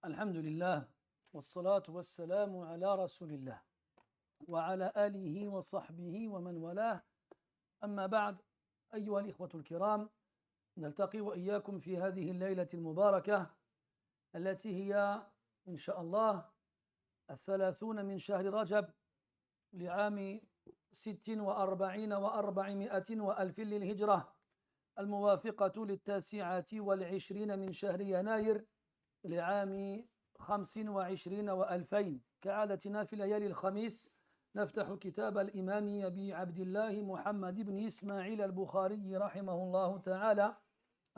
الحمد لله والصلاة والسلام على رسول الله وعلى آله وصحبه ومن والاه. أما بعد، أيها الإخوة الكرام، نلتقي وإياكم في هذه الليلة المباركة التي هي إن شاء الله 30 من شهر رجب لعام 46 و400 وألف للهجرة، الموافقة 29 من شهر يناير لعام 25 و2000. كعادتنا في ليالي الخميس نفتح كتاب الإمام أبي عبد الله محمد بن إسماعيل البخاري رحمه الله تعالى،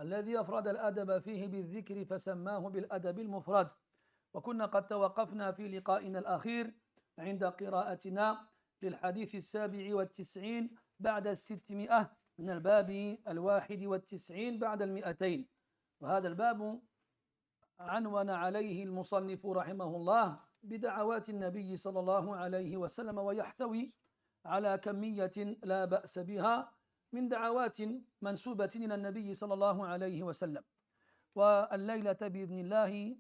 الذي أفرد الأدب فيه بالذكر فسماه بالأدب المفرد. وكنا قد توقفنا في لقائنا الأخير عند قراءتنا للحديث 97 بعد 600 من الباب 91 بعد 200. وهذا الباب عنون عليه المصنف رحمه الله بدعوات النبي صلى الله عليه وسلم، ويحتوي على كمية لا بأس بها من دعوات منسوبة إلى النبي صلى الله عليه وسلم. والليلة بإذن الله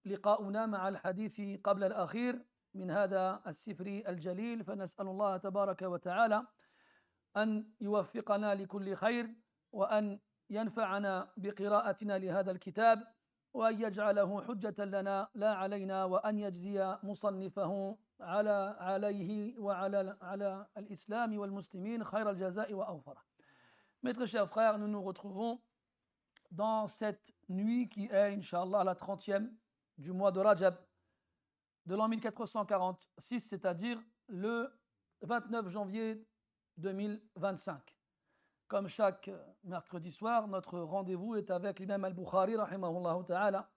لقاؤنا مع الحديث قبل الأخير من هذا السفر الجليل، فنسأل الله تبارك وتعالى أن يوفقنا لكل خير، وأن ينفعنا بقراءتنا لهذا الكتاب، وأن يجعله حجة لنا لا علينا، وأن يجزي مصنفه عليه وعلى الإسلام والمسلمين خير الجزاء وأوفره. Mes très chers frères, nous nous retrouvons dans cette nuit qui est, Inch'Allah, la 30e du mois de Rajab de l'an 1446, c'est-à-dire le 29 janvier 2025. Comme chaque mercredi soir, notre rendez-vous est avec l'imam al-Bukhari, rahimahullah ta'ala,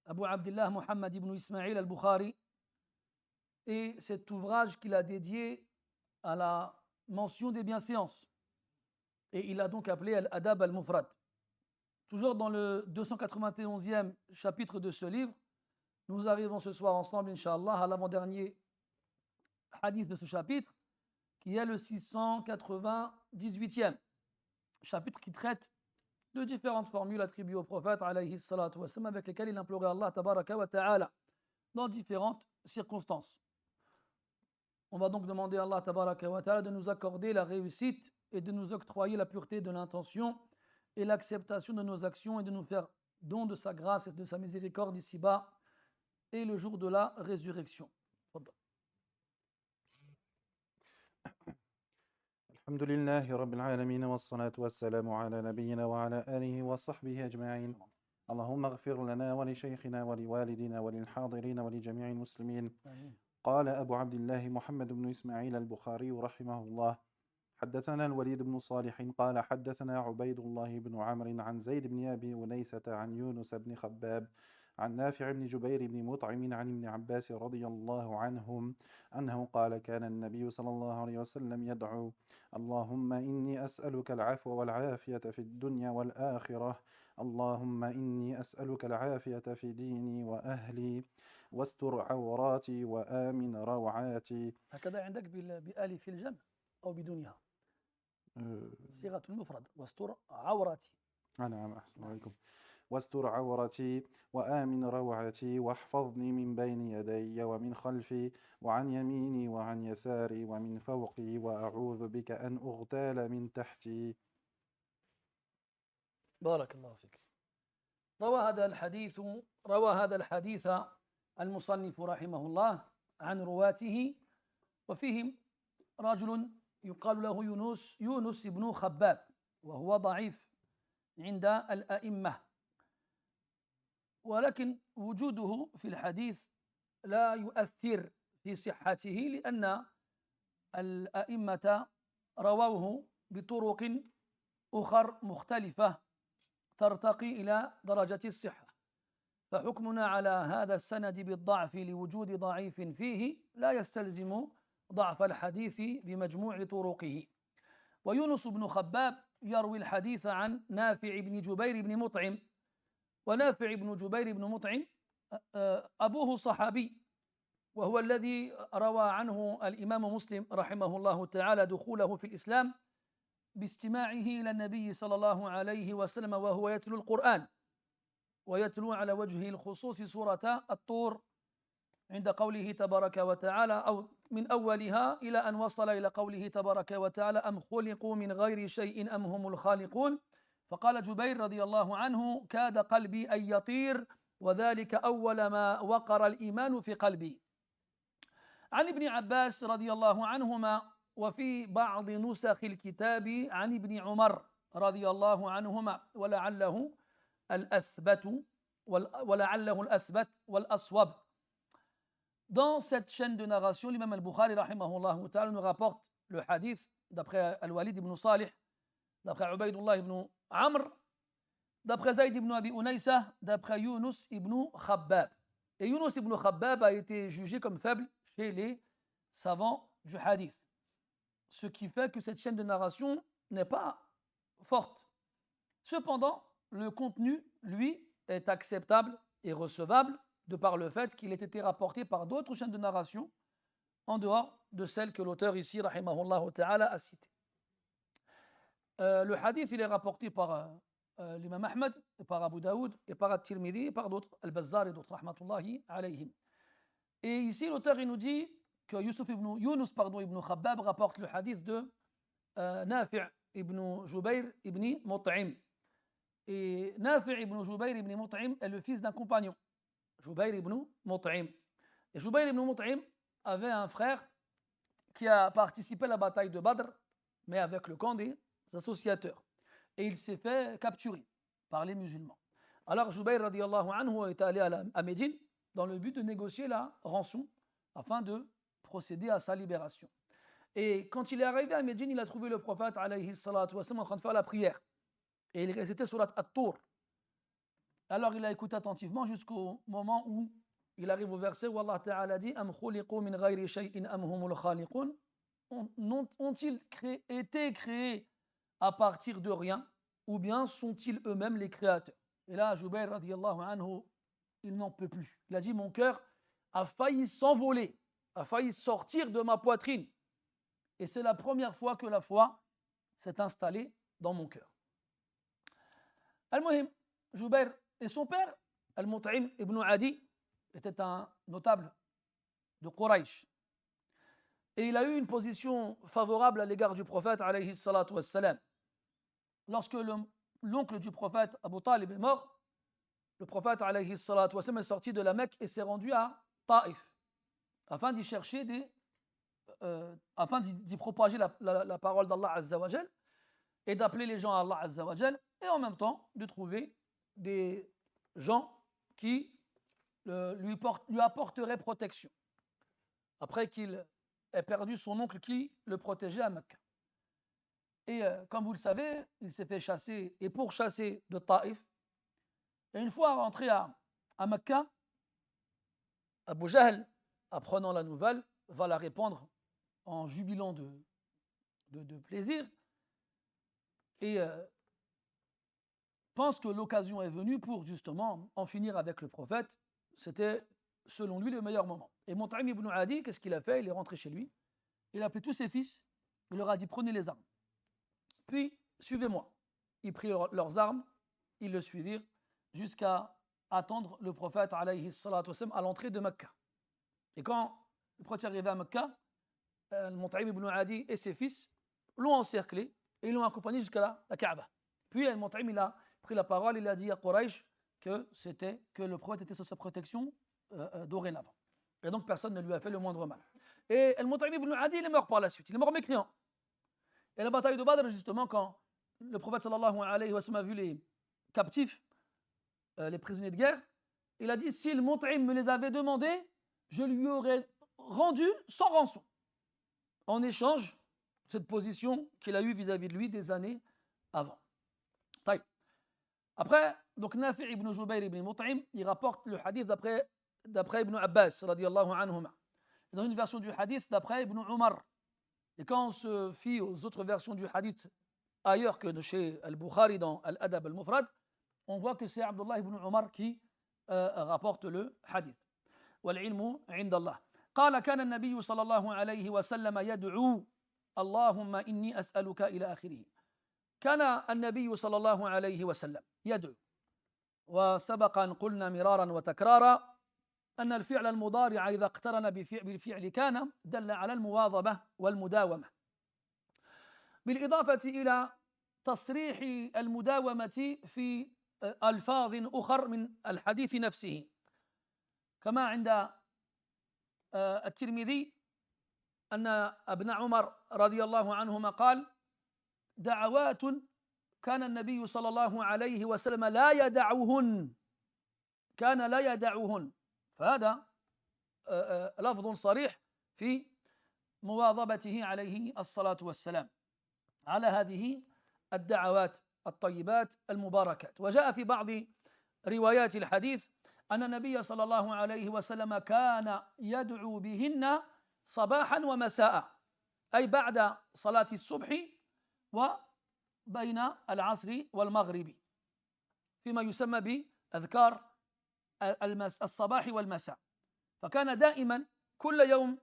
Abu Abdillah Muhammad ibn Ismail al-Bukhari, et cet ouvrage qu'il a dédié à la mention des bienséances. Et il a donc appelé Al-Adab al-Mufrad. Toujours dans le 291e chapitre de ce livre, nous arrivons ce soir ensemble, Inch'Allah, à l'avant-dernier hadith de ce chapitre, qui est le 698e chapitre, qui traite de différentes formules attribuées au prophète alayhi salatu wassalam, avec lesquelles il implorait Allah tabaraka wa ta'ala dans différentes circonstances. On va donc demander à Allah tabaraka wa ta'ala de nous accorder la réussite et de nous octroyer la pureté de l'intention et l'acceptation de nos actions, et de nous faire don de sa grâce et de sa miséricorde ici-bas et le jour de la résurrection. الحمد لله رب العالمين والصلاة والسلام على نبينا وعلى آله وصحبه أجمعين. اللهم اغفر لنا ولشيخنا ولوالدنا وللحاضرين ولجميع المسلمين. قال أبو عبد الله محمد بن إسماعيل البخاري رحمه الله: حدثنا الوليد بن صالح قال حدثنا عبيد الله بن عمرو عن زيد بن أبي أنيسة عن يونس بن خباب عن نافع بن جبير بن مطعم عن ابن عباس رضي الله عنهم أنه قال: كان النبي صلى الله عليه وسلم يدعو: اللهم إني أسألك العفو والعافية في الدنيا والآخرة، اللهم إني أسألك العافية في ديني وأهلي، واستر عوراتي وآمن روعاتي. هكذا عندك بألف الجمع أو بدونها؟ صيغة المفرد: واستر عوراتي. نعم، أحسن عليكم. واستر عورتي وآمن روعتي، واحفظني من بين يدي ومن خلفي وعن يميني وعن يساري ومن فوقي، وأعوذ بك أن أغتال من تحتي. بارك الله فيك. روى هذا الحديث المصنف رحمه الله عن رواته، وفيهم رجل يقال له يونس بن خباب، وهو ضعيف عند الأئمة، ولكن وجوده في الحديث لا يؤثر في صحته، لأن الأئمة رووه بطرق أخر مختلفة ترتقي إلى درجة الصحة، فحكمنا على هذا السند بالضعف لوجود ضعيف فيه لا يستلزم ضعف الحديث بمجموع طرقه. ويونس بن خباب يروي الحديث عن نافع بن جبير بن مطعم، ونافع بن جبير بن مطعم أبوه صحابي، وهو الذي روى عنه الإمام مسلم رحمه الله تعالى دخوله في الإسلام باستماعه إلى النبي صلى الله عليه وسلم وهو يتلو القرآن، ويتلو على وجه الخصوص سورة الطور عند قوله تبارك وتعالى أو من أولها إلى أن وصل إلى قوله تبارك وتعالى أم خلقوا من غير شيء أم هم الخالقون فقال جبير رضي الله عنه كاد قلبي أن يطير وذلك أول ما وقر الإيمان في قلبي. عن ابن عباس رضي الله عنهما وفي بعض نسخ الكتاب عن ابن عمر رضي الله عنهما ولعله الأثبت والأصوب. Dans cette chaîne de narration, l'imam al-Bukhari rahimahullah ta'ala nous rapporte le hadith d'après Al-Walid ibn Salih, d'après Ubaydullah ibn Amr, d'après Zayd ibn Abi Unaysa, d'après Yunus ibn Khabbab. Et Yunus ibn Khabbab a été jugé comme faible chez les savants du hadith. Ce qui fait que cette chaîne de narration n'est pas forte. Cependant, le contenu, lui, est acceptable et recevable de par le fait qu'il ait été rapporté par d'autres chaînes de narration en dehors de celles que l'auteur ici, rahimahullah ta'ala, a citées. Le hadith, il est rapporté par l'imam Ahmed, et par Abu Daoud, et par At-Tirmidhi, et par d'autres, Al-Bazzar et d'autres, rahmatullahi alayhim. Et ici, l'auteur, il nous dit que Yunus ibn Khabbab rapporte le hadith de Nafi' ibn Jubayr ibn Mut'im. Et Nafi' ibn Jubayr ibn Mut'im est le fils d'un compagnon, Jubayr ibn Mut'im. Et Jubayr ibn Mut'im avait un frère qui a participé à la bataille de Badr, mais avec le camp des associateurs. Et il s'est fait capturer par les musulmans. Alors Jubayr radiallahu anhu est allé à Médine dans le but de négocier la rançon afin de procéder à sa libération. Et quand il est arrivé à Médine, il a trouvé le prophète alayhi salatu wa sallam en train de faire la prière. Et il récitait surat At-Tur. Alors il a écouté attentivement jusqu'au moment où il arrive au verset où Allah Ta'ala dit Am khuliqu min ghayri shay'in am humul khaliqun. Ont-ils été créés à partir de rien ou bien sont-ils eux-mêmes les créateurs? Et là, Jubayr radiallahu anhu, il n'en peut plus. Il a dit mon cœur a failli s'envoler, a failli sortir de ma poitrine. Et c'est la première fois que la foi s'est installée dans mon cœur. Al-Muhim, Jubayr et son père, Al-Mut'im ibn Adi, était un notable de Quraysh. Et il a eu une position favorable à l'égard du prophète, alayhi salatu wassalam. Lorsque l'oncle du prophète, Abu Talib, est mort, le prophète, alayhi salatu wassalam, est sorti de la Mecque et s'est rendu à Taïf, afin d'y chercher afin d'y propager la parole d'Allah Azza wa Jal et d'appeler les gens à Allah Azza wa Jal et en même temps de trouver des gens qui lui apporteraient protection après qu'il ait perdu son oncle qui le protégeait à Mecca. Et comme vous le savez, il s'est fait chasser et pourchasser de Taïf. Et une fois rentré à Mecca, Abu Jahl, apprenant la nouvelle, va la répandre en jubilant de plaisir et pense que l'occasion est venue pour justement en finir avec le prophète. C'était selon lui le meilleur moment. Et Mut'im ibn Adi, qu'est-ce qu'il a fait? Il est rentré chez lui, il a appelé tous ses fils, il leur a dit prenez les armes, puis suivez-moi. Ils prirent leurs armes, ils le suivirent jusqu'à attendre le prophète alayhi salatu wassalam à l'entrée de Mecca. Et quand le prophète est arrivé à Mecca, Mut'im ibn Adi et ses fils l'ont encerclé et ils l'ont accompagné jusqu'à la Kaaba. Puis Mut'im il a pris la parole, il a dit à Quraysh que le prophète était sous sa protection dorénavant. Et donc personne ne lui a fait le moindre mal. Et Mut'im ibn Adi il est mort par la suite, il est mort mécréant. Et la bataille de Badr, justement, quand le prophète sallallahu alayhi wa sallam a vu les captifs, les prisonniers de guerre, il a dit si le Mut'im me les avait demandés, je lui aurais rendu sans rançon. En échange de cette position qu'il a eue vis-à-vis de lui des années avant. Après, donc Nafi' ibn Jubayr ibn Mut'im, il rapporte le hadith d'après Ibn Abbas, radiyallahu anhuma. Dans une version du hadith d'après Ibn Umar. Et quand on se fie aux autres versions du hadith ailleurs que chez Al-Bukhari dans Al-Adab al-Mufrad, on voit que c'est Abdullah ibn Umar qui rapporte le hadith. Wal-ilmu indallah. قال كان النبي صلى الله عليه وسلم يدعو اللهم إني أسألك إلى آخره. كان النبي صلى الله عليه وسلم يدعو. وسبق أن قلنا مرارا وتكرارا أن الفعل المضارع إذا اقترن بالفعل كان دل على المواظبة والمداومة، بالإضافة إلى تصريح المداومة في ألفاظ أخر من الحديث نفسه، كما عند الترمذي أن ابن عمر رضي الله عنهما قال: دعوات كان النبي صلى الله عليه وسلم لا يدعوهن، كان لا يدعوهن، فهذا لفظ صريح في مواظبته عليه الصلاة والسلام على هذه الدعوات الطيبات المباركات. وجاء في بعض روايات الحديث أن النبي صلى الله عليه وسلم كان يدعو بهن صباحا ومساء، أي بعد صلاة الصبح وبين العصر والمغرب، فيما يسمى بأذكار الصباح والمساء. فكان دائما كل يوم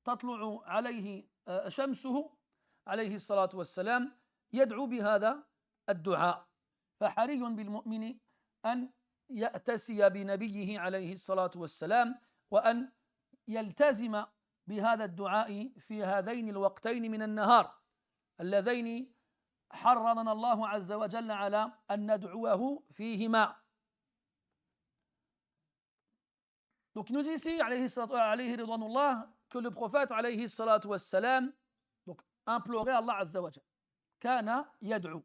تطلع عليه شمسه عليه الصلاة والسلام يدعو بهذا الدعاء، فحري بالمؤمن أن يأتسي بنبيه عليه الصلاة والسلام وأن يلتزم بهذا الدعاء في هذين الوقتين من النهار اللذين حرضنا الله عز وجل على أن ندعوه فيهما. Donc il nous dit ici, alayhi ridwanullah, que le prophète alayhi salatu wassalam donc implorait Allah azza wa jalla. Kana yad'u.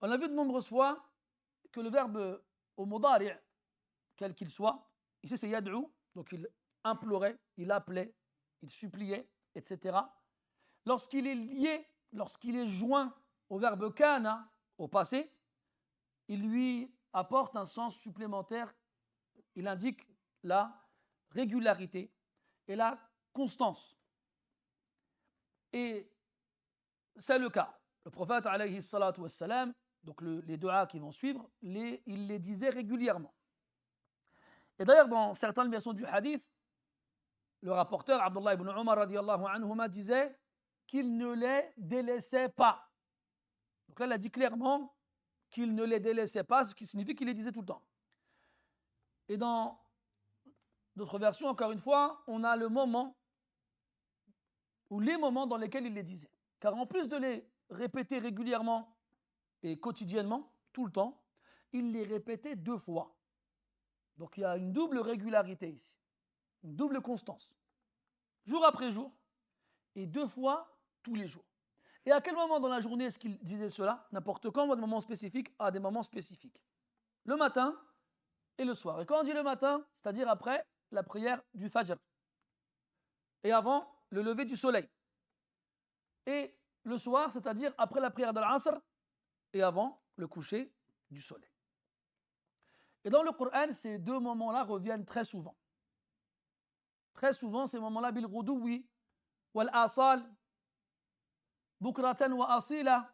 On a vu de nombreuses fois que le verbe au mudari', quel qu'il soit, ici c'est yad'u, donc il implorait, il appelait, il suppliait, etc. Lorsqu'il est lié, lorsqu'il est joint au verbe kana au passé, il lui apporte un sens supplémentaire, il indique la régularité et la constance. Et c'est le cas. Le prophète alayhi salatu wassalam, donc les du'as qui vont suivre, il les disait régulièrement. Et d'ailleurs, dans certaines versions du hadith, le rapporteur Abdullah ibn Umar radiyallahu anhuma disait qu'il ne les délaissait pas. Donc là, il a dit clairement qu'il ne les délaissait pas, ce qui signifie qu'il les disait tout le temps. Et dans d'autres versions, encore une fois, on a le moment ou les moments dans lesquels il les disait. Car en plus de les répéter régulièrement et quotidiennement, tout le temps, il les répétait 2 fois. Donc il y a une double régularité ici, une double constance, jour après jour et 2 fois tous les jours. Et à quel moment dans la journée est-ce qu'il disait cela? N'importe quand ou à des moments spécifiques? À des moments spécifiques. Le matin et le soir. Et quand on dit le matin, c'est-à-dire après la prière du Fajr et avant le lever du soleil. Et le soir, c'est-à-dire après la prière de l'Asr et avant le coucher du soleil. Et dans le Coran, ces 2 moments-là reviennent très souvent. Très souvent, ces moments-là, bil ghuduwi wal asal, bukratan wa asila,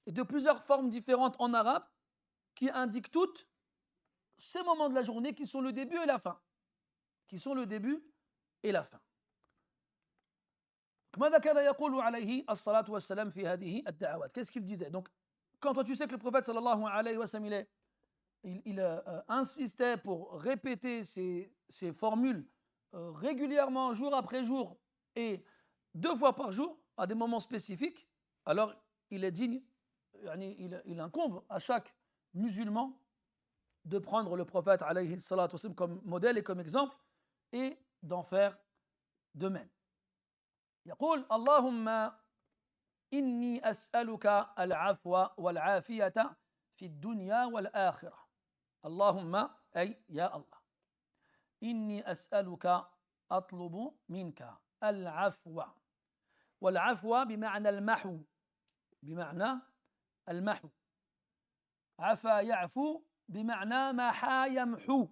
et de plusieurs formes différentes en arabe qui indiquent toutes ces moments de la journée qui sont le début et la fin. Qui sont le début et la fin. ماذا كان يقول عليه الصلاة والسلام في هذه الدعوات? Qu'est-ce qu'il disait? Donc, quand toi tu sais que le prophète sallallahu alayhi wa sallam il insistait pour répéter ces formules régulièrement, jour après jour et 2 fois par jour à des moments spécifiques, alors il est digne, il incombe à chaque musulman de prendre le prophète alayhi salatu wassalam comme modèle et comme exemple et d'en faire de même. يقول اللهم إني أسألك العفو والعافية في الدنيا والآخرة. اللهم أي يا الله. إني أسألك أطلب منك العفو. والعفو بمعنى المحو. بمعنى المحو. عفا يعفو بمعنى محا يمحو.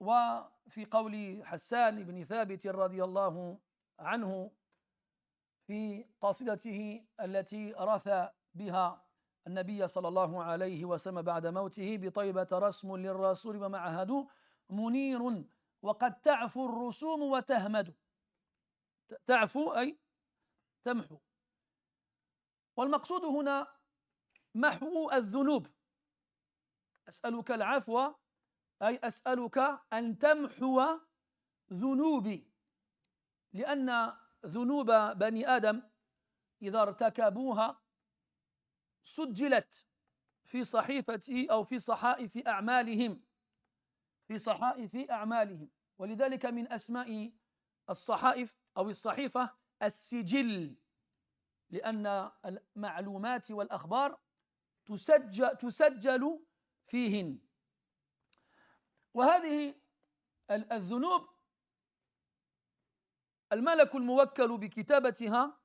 وفي قول حسان بن ثابت رضي الله عنه في قصيدته التي رثى بها النبي صلى الله عليه وسلم بعد موته: بطيبة رسم للرسول ومعهد منير وقد تعفو الرسوم وتهمد. تعفو أي تمحو. والمقصود هنا محو الذنوب. أسألك العفو أي أسألك أن تمحو ذنوبي، لأن ذنوب بني آدم إذا ارتكبوها سجلت في صحيفة أو في صحائف أعمالهم، في صحائف أعمالهم. ولذلك من أسماء الصحائف أو الصحيفة السجل، لأن المعلومات والأخبار تسجل فيهن. وهذه الذنوب الملك الموكل بكتابتها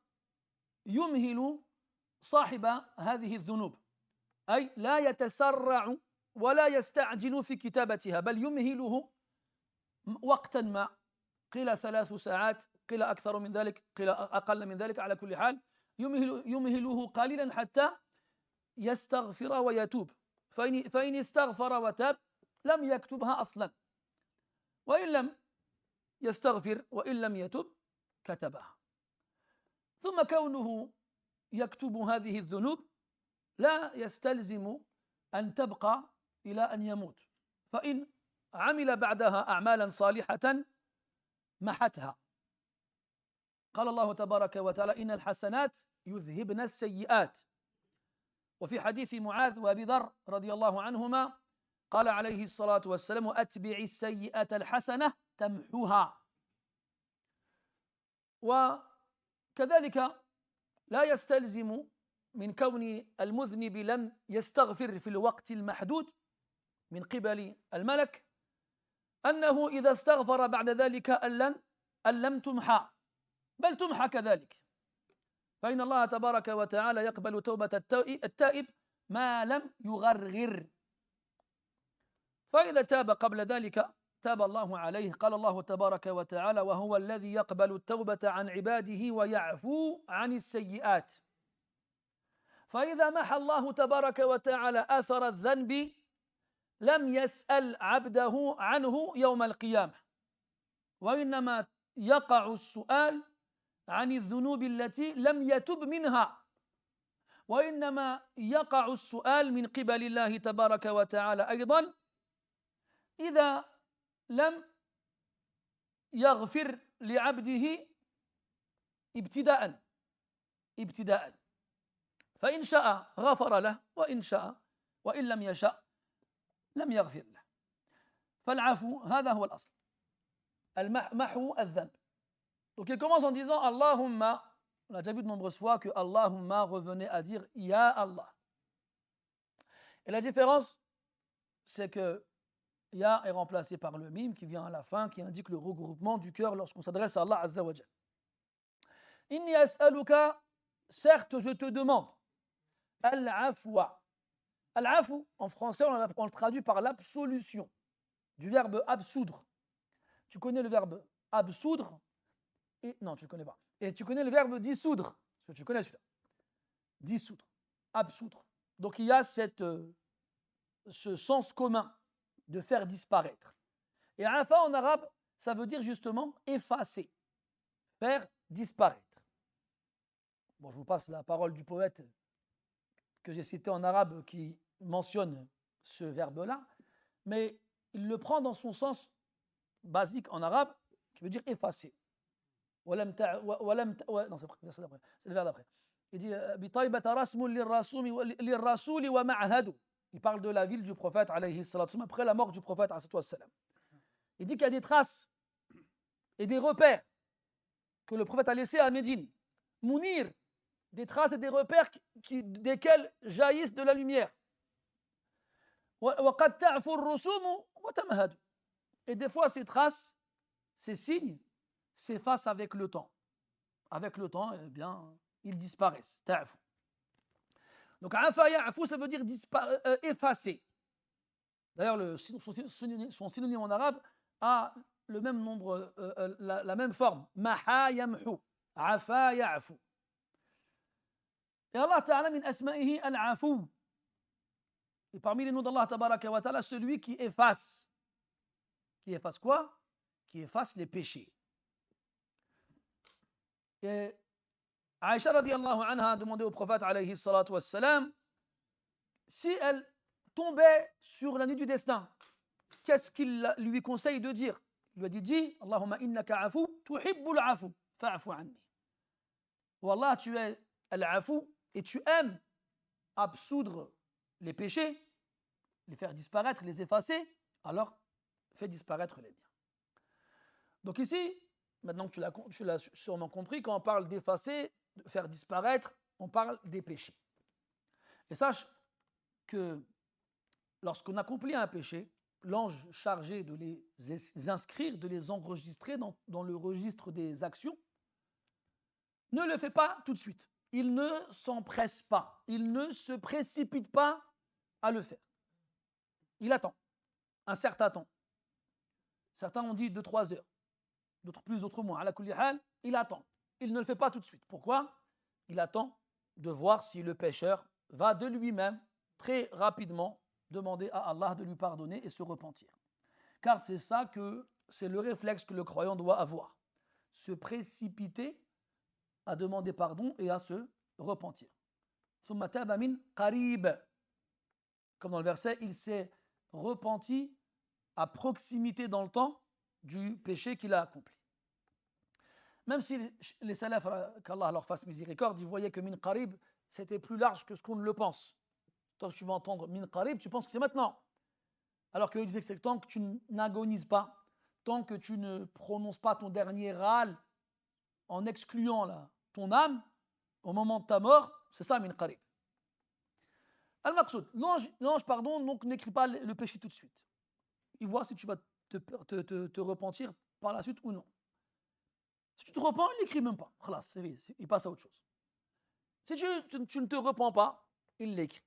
يمهل صاحب هذه الذنوب، أي لا يتسرع ولا يستعجل في كتابتها، بل يمهله وقتا ما، قيل 3 ساعات، قيل أكثر من ذلك، قيل أقل من ذلك. على كل حال يمهله قليلا حتى يستغفر ويتوب، فإن استغفر وتاب لم يكتبها أصلا، وإن لم يستغفر وإن لم يتب كتبها. ثم كونه يكتب هذه الذنوب لا يستلزم أن تبقى إلى أن يموت، فإن عمل بعدها أعمالا صالحة محتها. قال الله تبارك وتعالى: إن الحسنات يذهبن السيئات. وفي حديث معاذ وأبي ذر رضي الله عنهما قال عليه الصلاة والسلام: أتبع السيئة الحسنة تمحوها. وكذلك لا يستلزم من كون المذنب لم يستغفر في الوقت المحدود من قبل الملك أنه إذا استغفر بعد ذلك أن لم تمحى، بل تمحى كذلك، فإن الله تبارك وتعالى يقبل توبة التائب ما لم يغرغر، فإذا تاب قبل ذلك تاب الله عليه. قال الله تبارك وتعالى: وهو الذي يقبل التوبة عن عباده ويعفو عن السيئات. فإذا محى الله تبارك وتعالى أثر الذنب لم يسأل عبده عنه يوم القيامة، وإنما يقع السؤال عن الذنوب التي لم يتب منها، وإنما يقع السؤال من قبل الله تبارك وتعالى أيضا إذا لم يغفر لعبده ابتداء، فإن شاء غفر له، وإن لم يشاء لم يغفر له. فالعفو هذا هو الأصل، محو الذنب. Donc il commence en disant Allahumma. On a déjà vu de nombreuses fois que Allahumma revenait à dire Ya Allah. Et la différence, c'est que Ya est remplacé par le mim qui vient à la fin, qui indique le regroupement du cœur lorsqu'on s'adresse à Allah Azza wa Jal. Inni as'aluka, certes je te demande, al-afwa. Al-afu, en français, on le traduit par l'absolution, du verbe absoudre. Tu connais le verbe absoudre? Non, tu ne connais pas. Et tu connais le verbe dissoudre? Parce que tu connais celui-là. Dissoudre, absoudre. Donc il y a ce sens commun de faire disparaître. Et afa en arabe, ça veut dire justement effacer, faire disparaître. Bon, je vous passe la parole du poète que j'ai cité en arabe qui mentionne ce verbe-là, mais il le prend dans son sens basique en arabe, qui veut dire effacer. Non, c'est le verbe d'après. Il dit il parle de la ville du prophète alayhi salatu wassalam, après la mort du prophète alayhi salatu wassalam. Il dit qu'il y a des traces et des repères que le prophète a laissés à Médine. Mounir, des traces et des repères desquels jaillissent de la lumière. Et des fois ces traces, ces signes s'effacent avec le temps. Avec le temps, eh bien, ils disparaissent. Ta'fu. Donc afa ya'fu, ça veut dire effacer. D'ailleurs, son synonyme en arabe a le même nombre, la même forme. Maha yamhu, afa ya'fu. Et Allah Ta'ala min asma'ihi al-afu. Et parmi les noms d'Allah Tabaraka wa Ta'ala, celui qui efface. Qui efface quoi? Qui efface les péchés. Et Aïcha radiallahu anha a demandé au prophète alayhi salatu wassalam si elle tombait sur la nuit du destin, qu'est-ce qu'il lui conseille de dire? Il lui a dit, dis, Allahumma innaka afu, tuhibbul afu, fa'afu anni. Oh Allah, tu es al-afu et tu aimes absoudre les péchés, les faire disparaître, les effacer, alors fais disparaître les miens. Donc ici, maintenant que tu l'as sûrement compris, quand on parle d'effacer, de faire disparaître, on parle des péchés. Et sache que lorsqu'on accomplit un péché, l'ange chargé de les inscrire, de les enregistrer dans le registre des actions, ne le fait pas tout de suite. Il ne s'empresse pas. Il ne se précipite pas à le faire. Il attend un certain temps. Certains ont dit 2-3 heures. D'autres plus, d'autres moins. Ala kulli hal, il attend. Il ne le fait pas tout de suite. Pourquoi? Il attend de voir si le pécheur va de lui-même très rapidement demander à Allah de lui pardonner et se repentir. Car c'est le réflexe que le croyant doit avoir. Se précipiter à demander pardon et à se repentir. Thumma taba min qarib. Comme dans le verset, il s'est repenti à proximité dans le temps du péché qu'il a accompli. Même si les salafs, qu'Allah leur fasse miséricorde, ils voyaient que min qarib, c'était plus large que ce qu'on ne le pense. Tant que tu vas entendre min qarib, tu penses que c'est maintenant. Alors qu'eux disaient que c'est tant que tu n'agonises pas, tant que tu ne prononces pas ton dernier râle en excluant ton âme, au moment de ta mort, c'est ça min qarib. Al-Maqsoud, l'ange, donc n'écrit pas le péché tout de suite. Il voit si tu vas te repentir par la suite ou non. Si tu te repens, il n'écrit même pas. Khalas, il passe à autre chose. Si tu ne te repens pas, il l'écrit.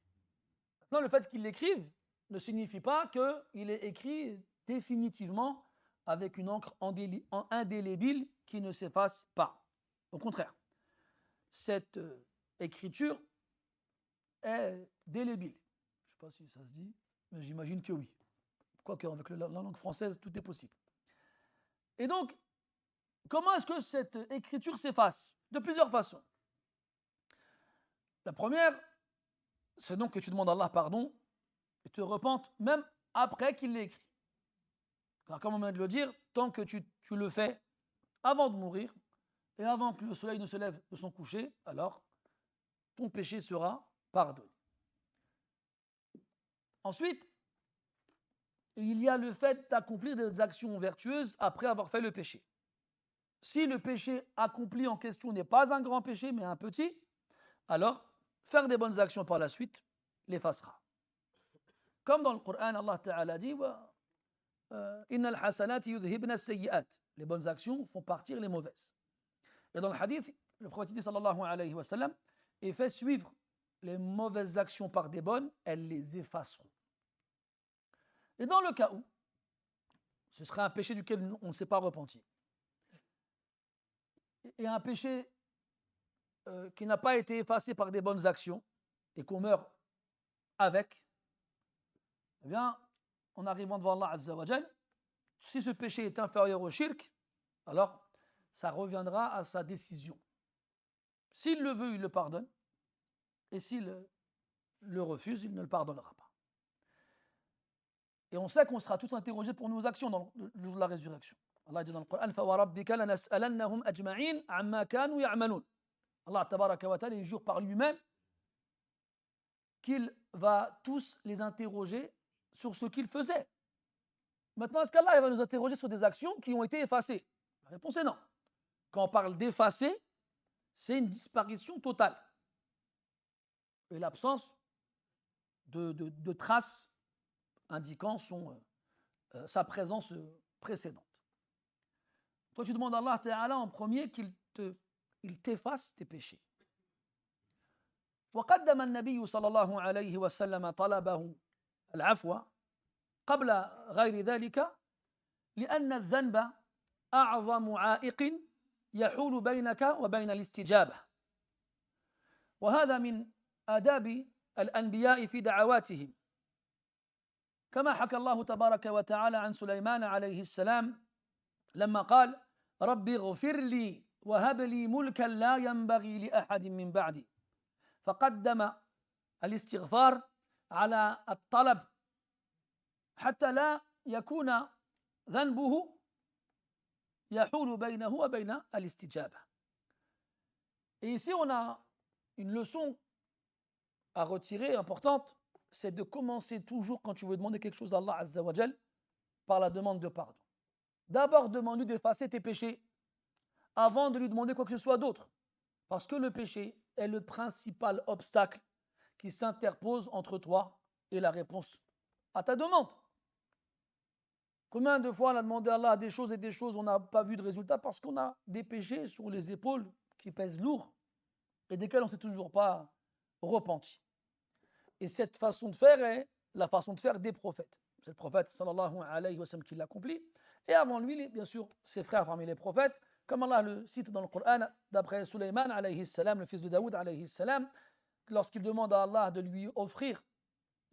Maintenant, le fait qu'il l'écrive ne signifie pas qu'il est écrit définitivement avec une encre indélébile qui ne s'efface pas. Au contraire, cette écriture est délébile. Je ne sais pas si ça se dit, mais j'imagine que oui. Quoique avec la langue française, tout est possible. Et donc, comment est-ce que cette écriture s'efface? De plusieurs façons. La première, c'est donc que tu demandes à Allah pardon et te repentes même après qu'il l'ait écrit. Car comme on vient de le dire, tant que tu le fais avant de mourir et avant que le soleil ne se lève de son coucher, alors ton péché sera pardonné. Ensuite, il y a le fait d'accomplir des actions vertueuses après avoir fait le péché. Si le péché accompli en question n'est pas un grand péché, mais un petit, alors faire des bonnes actions par la suite l'effacera. Comme dans le Coran, Allah Ta'ala dit Innal hasanati yudhibna as-sayyi'at. Les bonnes actions font partir les mauvaises. Et dans le hadith, le prophète dit sallallahu alayhi wa sallam, et fait suivre les mauvaises actions par des bonnes, elles les effaceront. Et dans le cas où ce serait un péché duquel on ne s'est pas repenti, et un péché qui n'a pas été effacé par des bonnes actions, et qu'on meurt avec, eh bien, en arrivant devant Allah Azza wa Jal, si ce péché est inférieur au shirk, alors ça reviendra à sa décision. S'il le veut, il le pardonne, et s'il le refuse, il ne le pardonnera pas. Et on sait qu'on sera tous interrogés pour nos actions dans le jour de la résurrection. Allah dit dans le Coran فَوَرَبِّكَ لَنَسْأَلَنَّهُمْ أَجْمَعِينَ عَمَّا كَانُوا يَعْمَلُونَ. Allah tabaraka wa ta'ala, il jure par lui-même qu'il va tous les interroger sur ce qu'ils faisaient. Maintenant, est-ce qu'Allah va nous interroger sur des actions qui ont été effacées? La réponse est non. Quand on parle d'effacer, c'est une disparition totale et l'absence de traces indiquant sa présence précédente. Toi, tu demandes à Allah Ta'ala en premier qu'il t'efface tes péchés. وقدم النبي صلى الله عليه وسلم طلبه العفو قبل غير ذلك لأن الذنب أعظم عائق يحول بينك وبين الاستجابة وهذا من آداب الأنبياء في دعواتهم كما حكى الله تبارك وتعالى عن سليمان عليه السلام لما قال رب اغفر لي وهب لي ملكا لا ينبغي لأحد من بعدي فقدم الاستغفار على الطلب حتى لا يكون ذنبه يحول بينه وبين الاستجابة. Et ici, on a une leçon à retirer importante, c'est de commencer toujours quand tu veux demander quelque chose à Allah Azza wa Jal par la demande de pardon. D'abord, demande-lui d'effacer tes péchés avant de lui demander quoi que ce soit d'autre. Parce que le péché est le principal obstacle qui s'interpose entre toi et la réponse à ta demande. Combien de fois on a demandé à Allah des choses et des choses, on n'a pas vu de résultat parce qu'on a des péchés sur les épaules qui pèsent lourd et desquels on ne s'est toujours pas repenti. Et cette façon de faire est la façon de faire des prophètes. C'est le prophète sallallahu alayhi wa sallam qui l'accomplit. Et avant lui, bien sûr, ses frères parmi les prophètes, comme Allah le cite dans le Coran, d'après Sulayman alayhi salam, le fils de Daoud alayhi salam, lorsqu'il demande à Allah de lui offrir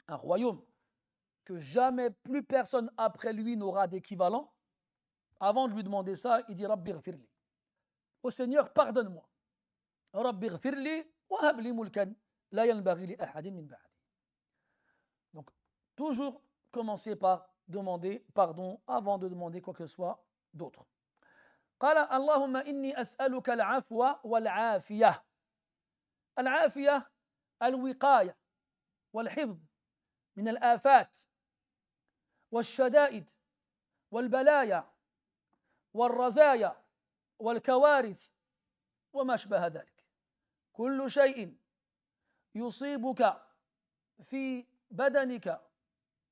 un royaume que jamais plus personne après lui n'aura d'équivalent, avant de lui demander ça, il dit Rabbi ghfirli. Ô Seigneur, pardonne-moi. Rabbi ghfirli wa habli mulkan la yanbaghi li ahadin min ba'di. Donc, toujours commencer par demander pardon avant de demander quoi que ce soit d'autre. قال اللهم إني أسألك العفو والعافية. العافية الوقاية والحفظ من الآفات والشدائد والبلايا والرزايا والكوارث وما شبه ذلك. كل شيء يصيبك في بدنك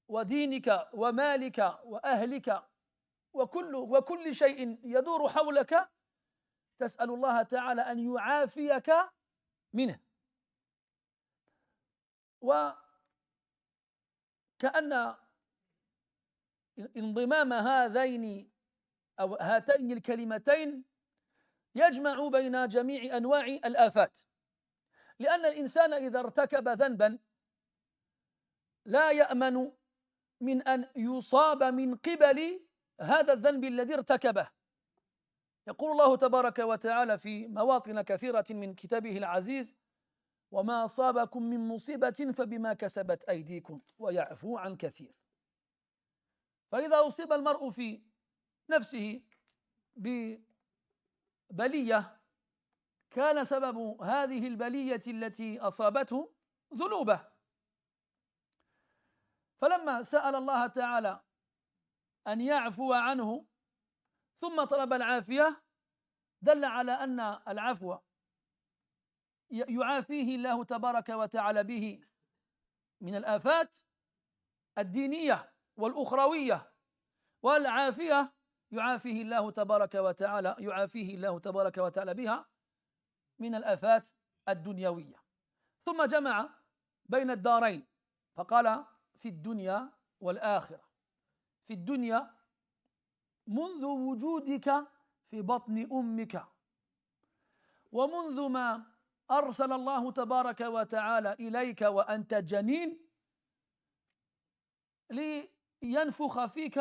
ودينك ومالك وأهلك وكل شيء يدور حولك تسأل الله تعالى أن يعافيك منه. وكأن انضمام هاتين الكلمتين يجمع بين جميع أنواع الآفات، لأن الإنسان إذا ارتكب ذنبا لا يأمن من أن يصاب من قبل هذا الذنب الذي ارتكبه. يقول الله تبارك وتعالى في مواطن كثيرة من كتابه العزيز وما أصابكم من مصيبة فبما كسبت أيديكم ويعفو عن كثير. فإذا أصيب المرء في نفسه ببلية كان سبب هذه البلية التي أصابته ذنوبه، فلما سأل الله تعالى أن يعفو عنه ثم طلب العافية دل على أن العفو يعافيه الله تبارك وتعالى به من الآفات الدينية والأخروية، والعافية يعافيه الله تبارك وتعالى بها من الآفات الدنيوية. ثم جمع بين الدارين فقال في الدنيا والآخرة. في الدنيا منذ وجودك في بطن أمك ومنذ ما أرسل الله تبارك وتعالى إليك وأنت جنين لينفخ فيك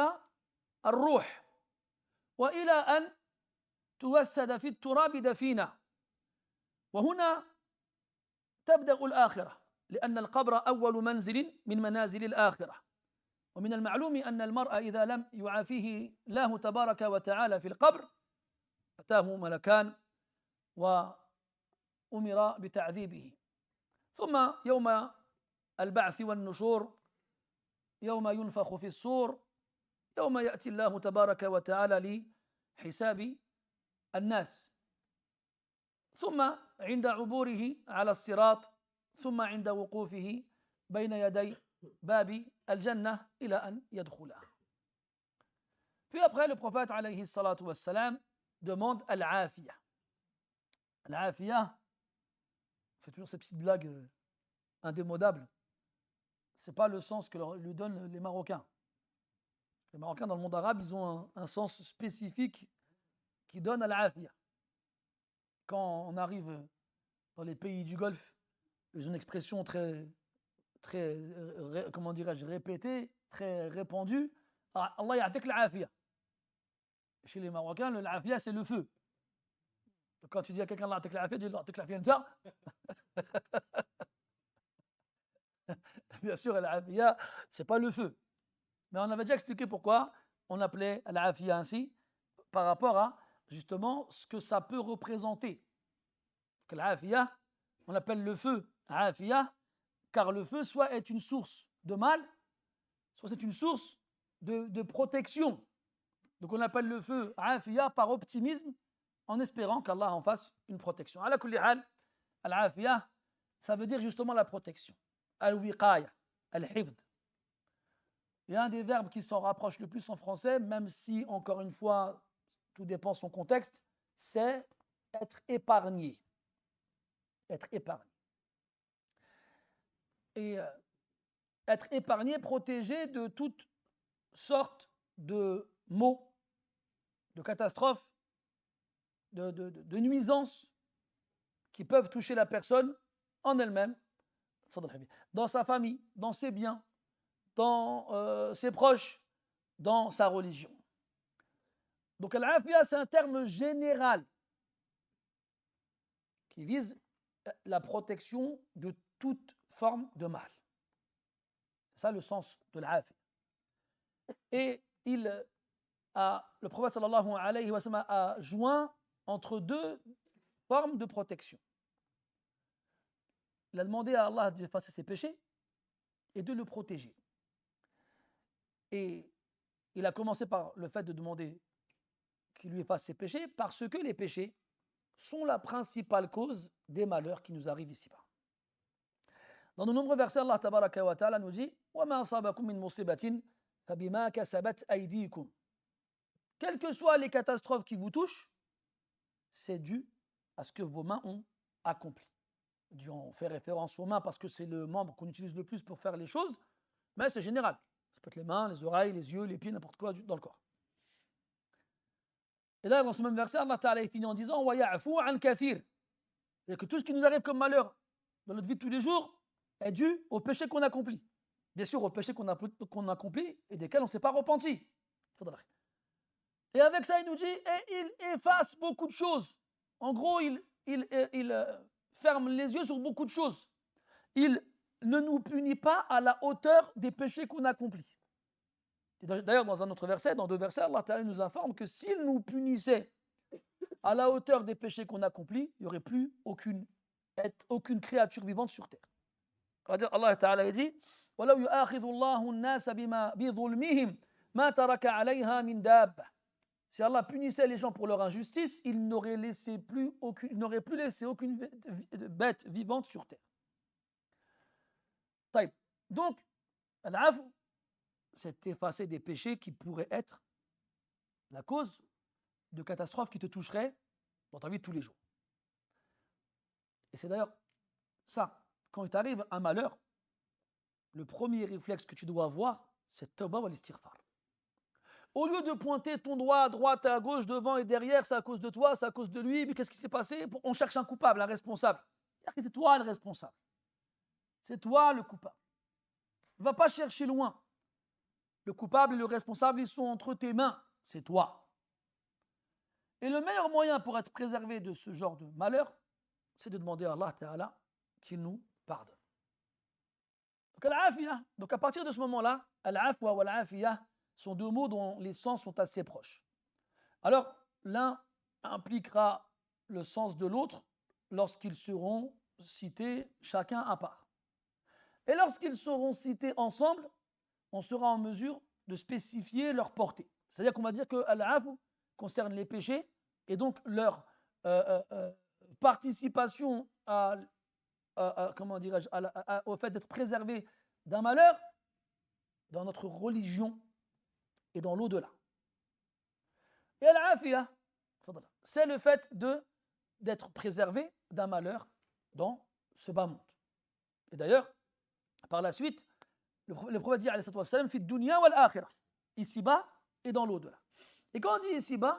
الروح وإلى أن توسد في التراب دفينا. وهنا تبدأ الآخرة، لأن القبر أول منزل من منازل الآخرة. ومن المعلوم أن المرء إذا لم يعافيه الله تبارك وتعالى في القبر أتاه ملكان وأمر بتعذيبه. ثم يوم البعث والنشور، يوم ينفخ في الصور، يوم يأتي الله تبارك وتعالى لحساب الناس، ثم عند عبوره على الصراط، ثم عند وقوفه بين يدي باب الجنة إلى أن يدخلها. Puis après, le prophète alayhi salatu wassalam demande al-afiya. Al-afiya, fait toujours cette petite blague indémodable. Ce n'est pas le sens que lui donnent les Marocains. Les Marocains, dans le monde arabe, ils ont un sens spécifique qui donne al-afiya. Quand on arrive dans les pays du Golfe, ils ont une expression très, comment dirais-je, répétée, très répandue. Allah ya'tik al-afiya. Chez les Marocains, l'afia, c'est le feu. Donc quand tu dis à quelqu'un Allah ya'tik al-afiya, dis Allah ya'tik al-afiya, Bien sûr, al-afiya, ce n'est pas le feu. Mais on avait déjà expliqué pourquoi on appelait al-afiya ainsi, par rapport à justement ce que ça peut représenter. Al-afiya, on appelle le feu afiya, car le feu soit est une source de mal, soit c'est une source de protection. Donc on appelle le feu afiya par optimisme, en espérant qu'Allah en fasse une protection. Ala kulli hal, al-afiya, ça veut dire justement la protection. Al-wiqaya, al-hifd. Il y a un des verbes qui s'en rapproche le plus en français, même si, encore une fois, tout dépend de son contexte, c'est être épargné. Être épargné. Et être épargné, protégé de toutes sortes de maux, de catastrophes, de nuisances qui peuvent toucher la personne en elle-même, dans sa famille, dans ses biens, dans ses proches, dans sa religion. Donc al-afiya, c'est un terme général qui vise la protection de toute forme de mal. C'est ça le sens de l'afia. Et le prophète sallallahu alayhi wa sallam a joint entre deux formes de protection. Il a demandé à Allah d'effacer ses péchés et de le protéger. Et il a commencé par le fait de demander qu'il lui efface ses péchés, parce que les péchés sont la principale cause des malheurs qui nous arrivent ici-bas. Dans de nombreux versets, Allah tabaraka wa ta'ala nous dit وَمَا أَصَابَكُم مِّن مُّصِيبَةٍ فَبِمَا كَسَبَتْ أَيْدِيكُمْ. Quelles que soient les catastrophes qui vous touchent, c'est dû à ce que vos mains ont accompli. On fait référence aux mains parce que c'est le membre qu'on utilise le plus pour faire les choses, mais c'est général. Ça peut être les mains, les oreilles, les yeux, les pieds, n'importe quoi dans le corps. Et d'ailleurs, dans ce même verset, Allah Ta'ala finit en disant وَيَعْفُوا عَنْ كَثِيرٍ. C'est-à-dire que tout ce qui nous arrive comme malheur dans notre vie de tous les jours est dû au péché qu'on accomplit. Bien sûr, au péché qu'on accomplit et desquels on ne s'est pas repenti. Et avec ça, il nous dit, et il efface beaucoup de choses. En gros, il ferme les yeux sur beaucoup de choses. Il ne nous punit pas à la hauteur des péchés qu'on accomplit. D'ailleurs, dans un autre verset, dans deux versets, Allah Ta'ala nous informe que s'il nous punissait à la hauteur des péchés qu'on accomplit, il n'y aurait plus aucune créature vivante sur terre. Allah Ta'ala dit وَلَوْ يُؤَاخِذُ اللَّهُ النَّاسَ بِظُلْمِهِمْ مَا تَرَكَ عَلَيْهَا مِنْ دَابَّةٍ. Si Allah punissait les gens pour leur injustice, il n'aurait plus laissé aucune bête vivante sur terre. Donc, al-'afw, c'est effacer des péchés qui pourraient être la cause de catastrophes qui te toucheraient dans ta vie de tous les jours. Et c'est d'ailleurs ça, quand il t'arrive un malheur, le premier réflexe que tu dois avoir, c'est tawba wal istighfar. Au lieu de pointer ton doigt à droite, à gauche, devant et derrière, c'est à cause de toi, c'est à cause de lui, mais qu'est-ce qui s'est passé? On cherche un coupable, un responsable. C'est toi le responsable. C'est toi le coupable. Ne va pas chercher loin. Le coupable et le responsable, ils sont entre tes mains. C'est toi. Et le meilleur moyen pour être préservé de ce genre de malheur, c'est de demander à Allah Ta'ala qu'il nous pardonne. Donc, al-afiya, donc à partir de ce moment-là, al-afwa wa al-afiya sont deux mots dont les sens sont assez proches. Alors, l'un impliquera le sens de l'autre lorsqu'ils seront cités chacun à part. Et lorsqu'ils seront cités ensemble, on sera en mesure de spécifier leur portée. C'est-à-dire qu'on va dire que al-afw concerne les péchés et donc leur participation au fait d'être préservé d'un malheur dans notre religion et dans l'au-delà. Et al-afiya, c'est le fait d'être préservé d'un malheur dans ce bas monde. Et d'ailleurs, par la suite, le prophète dit alayhi wassalam, fi dunya wal akhirah, ici-bas et dans l'au-delà. Et quand on dit ici-bas,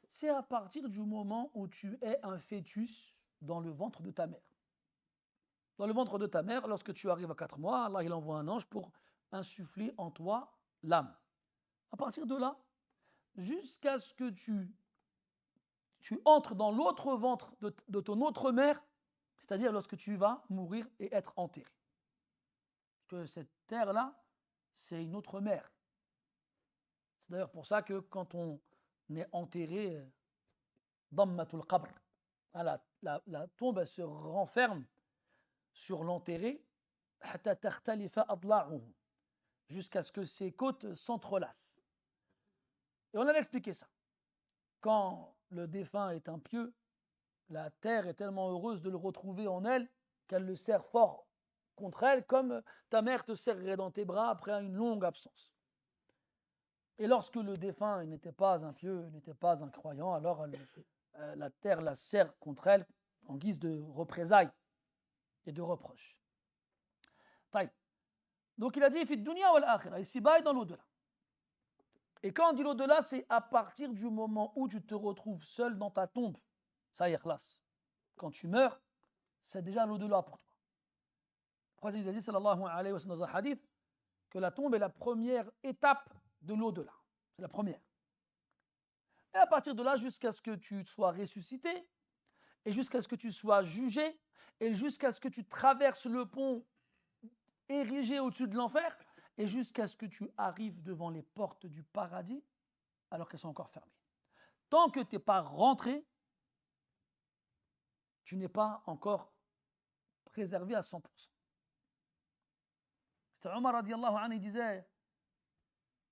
c'est à partir du moment où tu es un fœtus dans le ventre de ta mère. Dans le ventre de ta mère, lorsque tu arrives à 4 mois, Allah il envoie un ange pour insuffler en toi l'âme. À partir de là, jusqu'à ce que tu entres dans l'autre ventre de ton autre mère, c'est-à-dire lorsque tu vas mourir et être enterré. que cette terre-là, c'est une autre mer. C'est d'ailleurs pour ça que quand on est enterré, dammatul qabr, la tombe elle se renferme sur l'enterré hatta takhtalifa adla'uhu, jusqu'à ce que ses côtes s'entrelacent. Et on avait expliqué ça. Quand le défunt est impieux, la terre est tellement heureuse de le retrouver en elle qu'elle le serre fort contre elle, comme ta mère te serrerait dans tes bras après une longue absence. Et lorsque le défunt n'était pas un pieux, n'était pas un croyant, alors la terre la serre contre elle en guise de représailles et de reproches. Taïb. Donc il a dit, fi dunya wal akhirah, ici-bas et dans l'au-delà. Et quand on dit l'au-delà, c'est à partir du moment où tu te retrouves seul dans ta tombe. Ça y est, khlas. Quand tu meurs, c'est déjà l'au-delà pour toi. Le prophète il a dit, sallallahu alayhi wa sallam, dans un hadith, que la tombe est la première étape de l'au-delà. C'est la première. Et à partir de là, jusqu'à ce que tu sois ressuscité, et jusqu'à ce que tu sois jugé, et jusqu'à ce que tu traverses le pont érigé au-dessus de l'enfer, et jusqu'à ce que tu arrives devant les portes du paradis, alors qu'elles sont encore fermées. Tant que tu n'es pas rentré, tu n'es pas encore préservé à 100%. C'était Omar radiallahu anhu, il disait,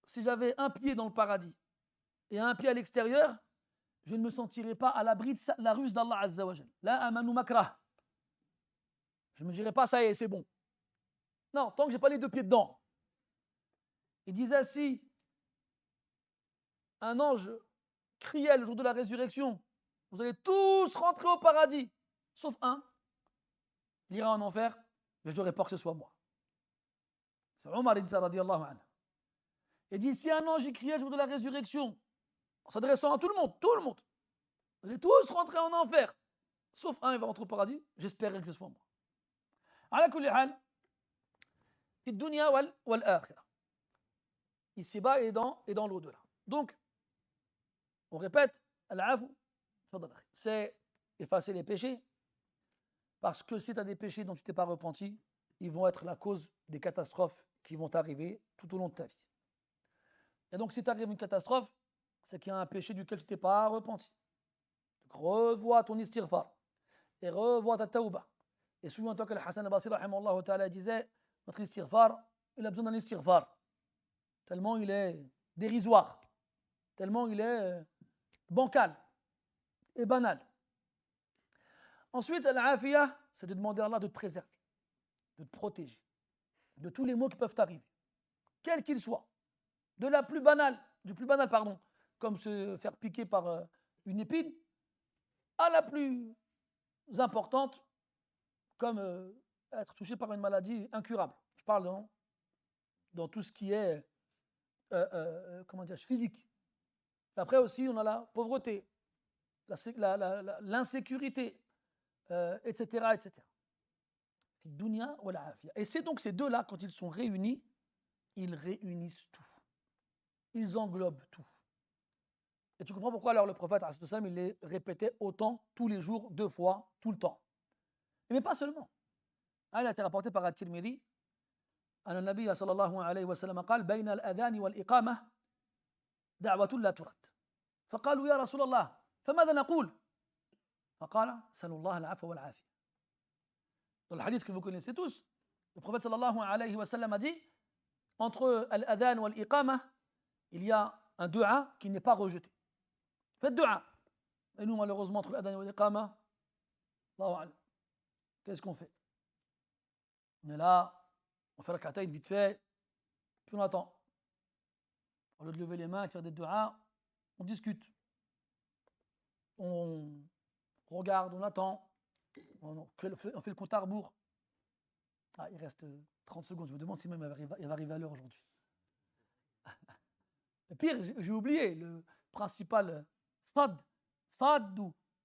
si j'avais un pied dans le paradis et un pied à l'extérieur, je ne me sentirais pas à l'abri de la ruse d'Allah Azza wa Jal. La amanu makrah. Je ne me dirais pas, ça y est, c'est bon. Non, tant que je n'ai pas les deux pieds dedans. Il disait, si un ange criait le jour de la résurrection, vous allez tous rentrer au paradis, sauf un, il ira en enfer, mais je n'aurais pas que ce soit moi. C'est Omar ibn radiallahu anhu. Il dit, si un ange criait le jour de la résurrection, en s'adressant à tout le monde, vous allez tous rentrer en enfer, sauf un, il va rentrer au paradis, j'espérais que ce soit moi. Ala kulli hal, fi dunya wal akhirah. Ici-bas et dans l'au-delà. Donc, on répète, al-afu, c'est effacer les péchés, parce que si tu as des péchés dont tu t'es pas repenti, ils vont être la cause des catastrophes qui vont t'arriver tout au long de ta vie. Et donc, si t'arrive une catastrophe, c'est qu'il y a un péché duquel tu t'es pas repenti. Donc, revois ton istighfar et revois ta tauba. Et souviens-toi que le Hassan al-Basri, rahimahullah ta'ala, disait, notre istighfar, il a besoin d'un istighfar. Tellement il est dérisoire, tellement il est bancal et banal. Ensuite, l'afiyah, c'est de demander à Allah de te préserver, de te protéger de tous les maux qui peuvent t'arriver, quels qu'ils soient. Du plus banal, comme se faire piquer par une épine, à la plus importante, comme être touché par une maladie incurable. Je parle dans tout ce qui est physique. Après aussi, on a la pauvreté, l'insécurité, etc., etc. Et c'est donc ces deux-là, quand ils sont réunis, ils réunissent tout. Ils englobent tout. Et tu comprends pourquoi alors le prophète, il les répétait autant, tous les jours, 2 fois, tout le temps. Mais pas seulement. Il a été rapporté par At-Tirmidhi, أن النبي صلى الله عليه وسلم قال بين الأذان والإقامة دعوة لا ترد فقالوا يا رسول الله فماذا نقول فقال سلوا الله العفو والعافية. Dans le hadith que vous connaissez tous, le prophète sallallahu alayhi wa sallam a dit, entre al-adhan ou al-iqama, il y a un dua qui n'est pas rejeté. Faites dua. Et nous, malheureusement, entre l'adhan et l'iqama, qu'est-ce qu'on fait? On est là, on fait la rak'atayn vite fait, puis on attend. Au lieu de lever les mains et de faire des duas, on discute. On regarde, on attend. On fait le compte à rebours. Il reste 30 secondes. Je me demande si même il va arriver à l'heure aujourd'hui. Et pire, j'ai oublié le principal Sad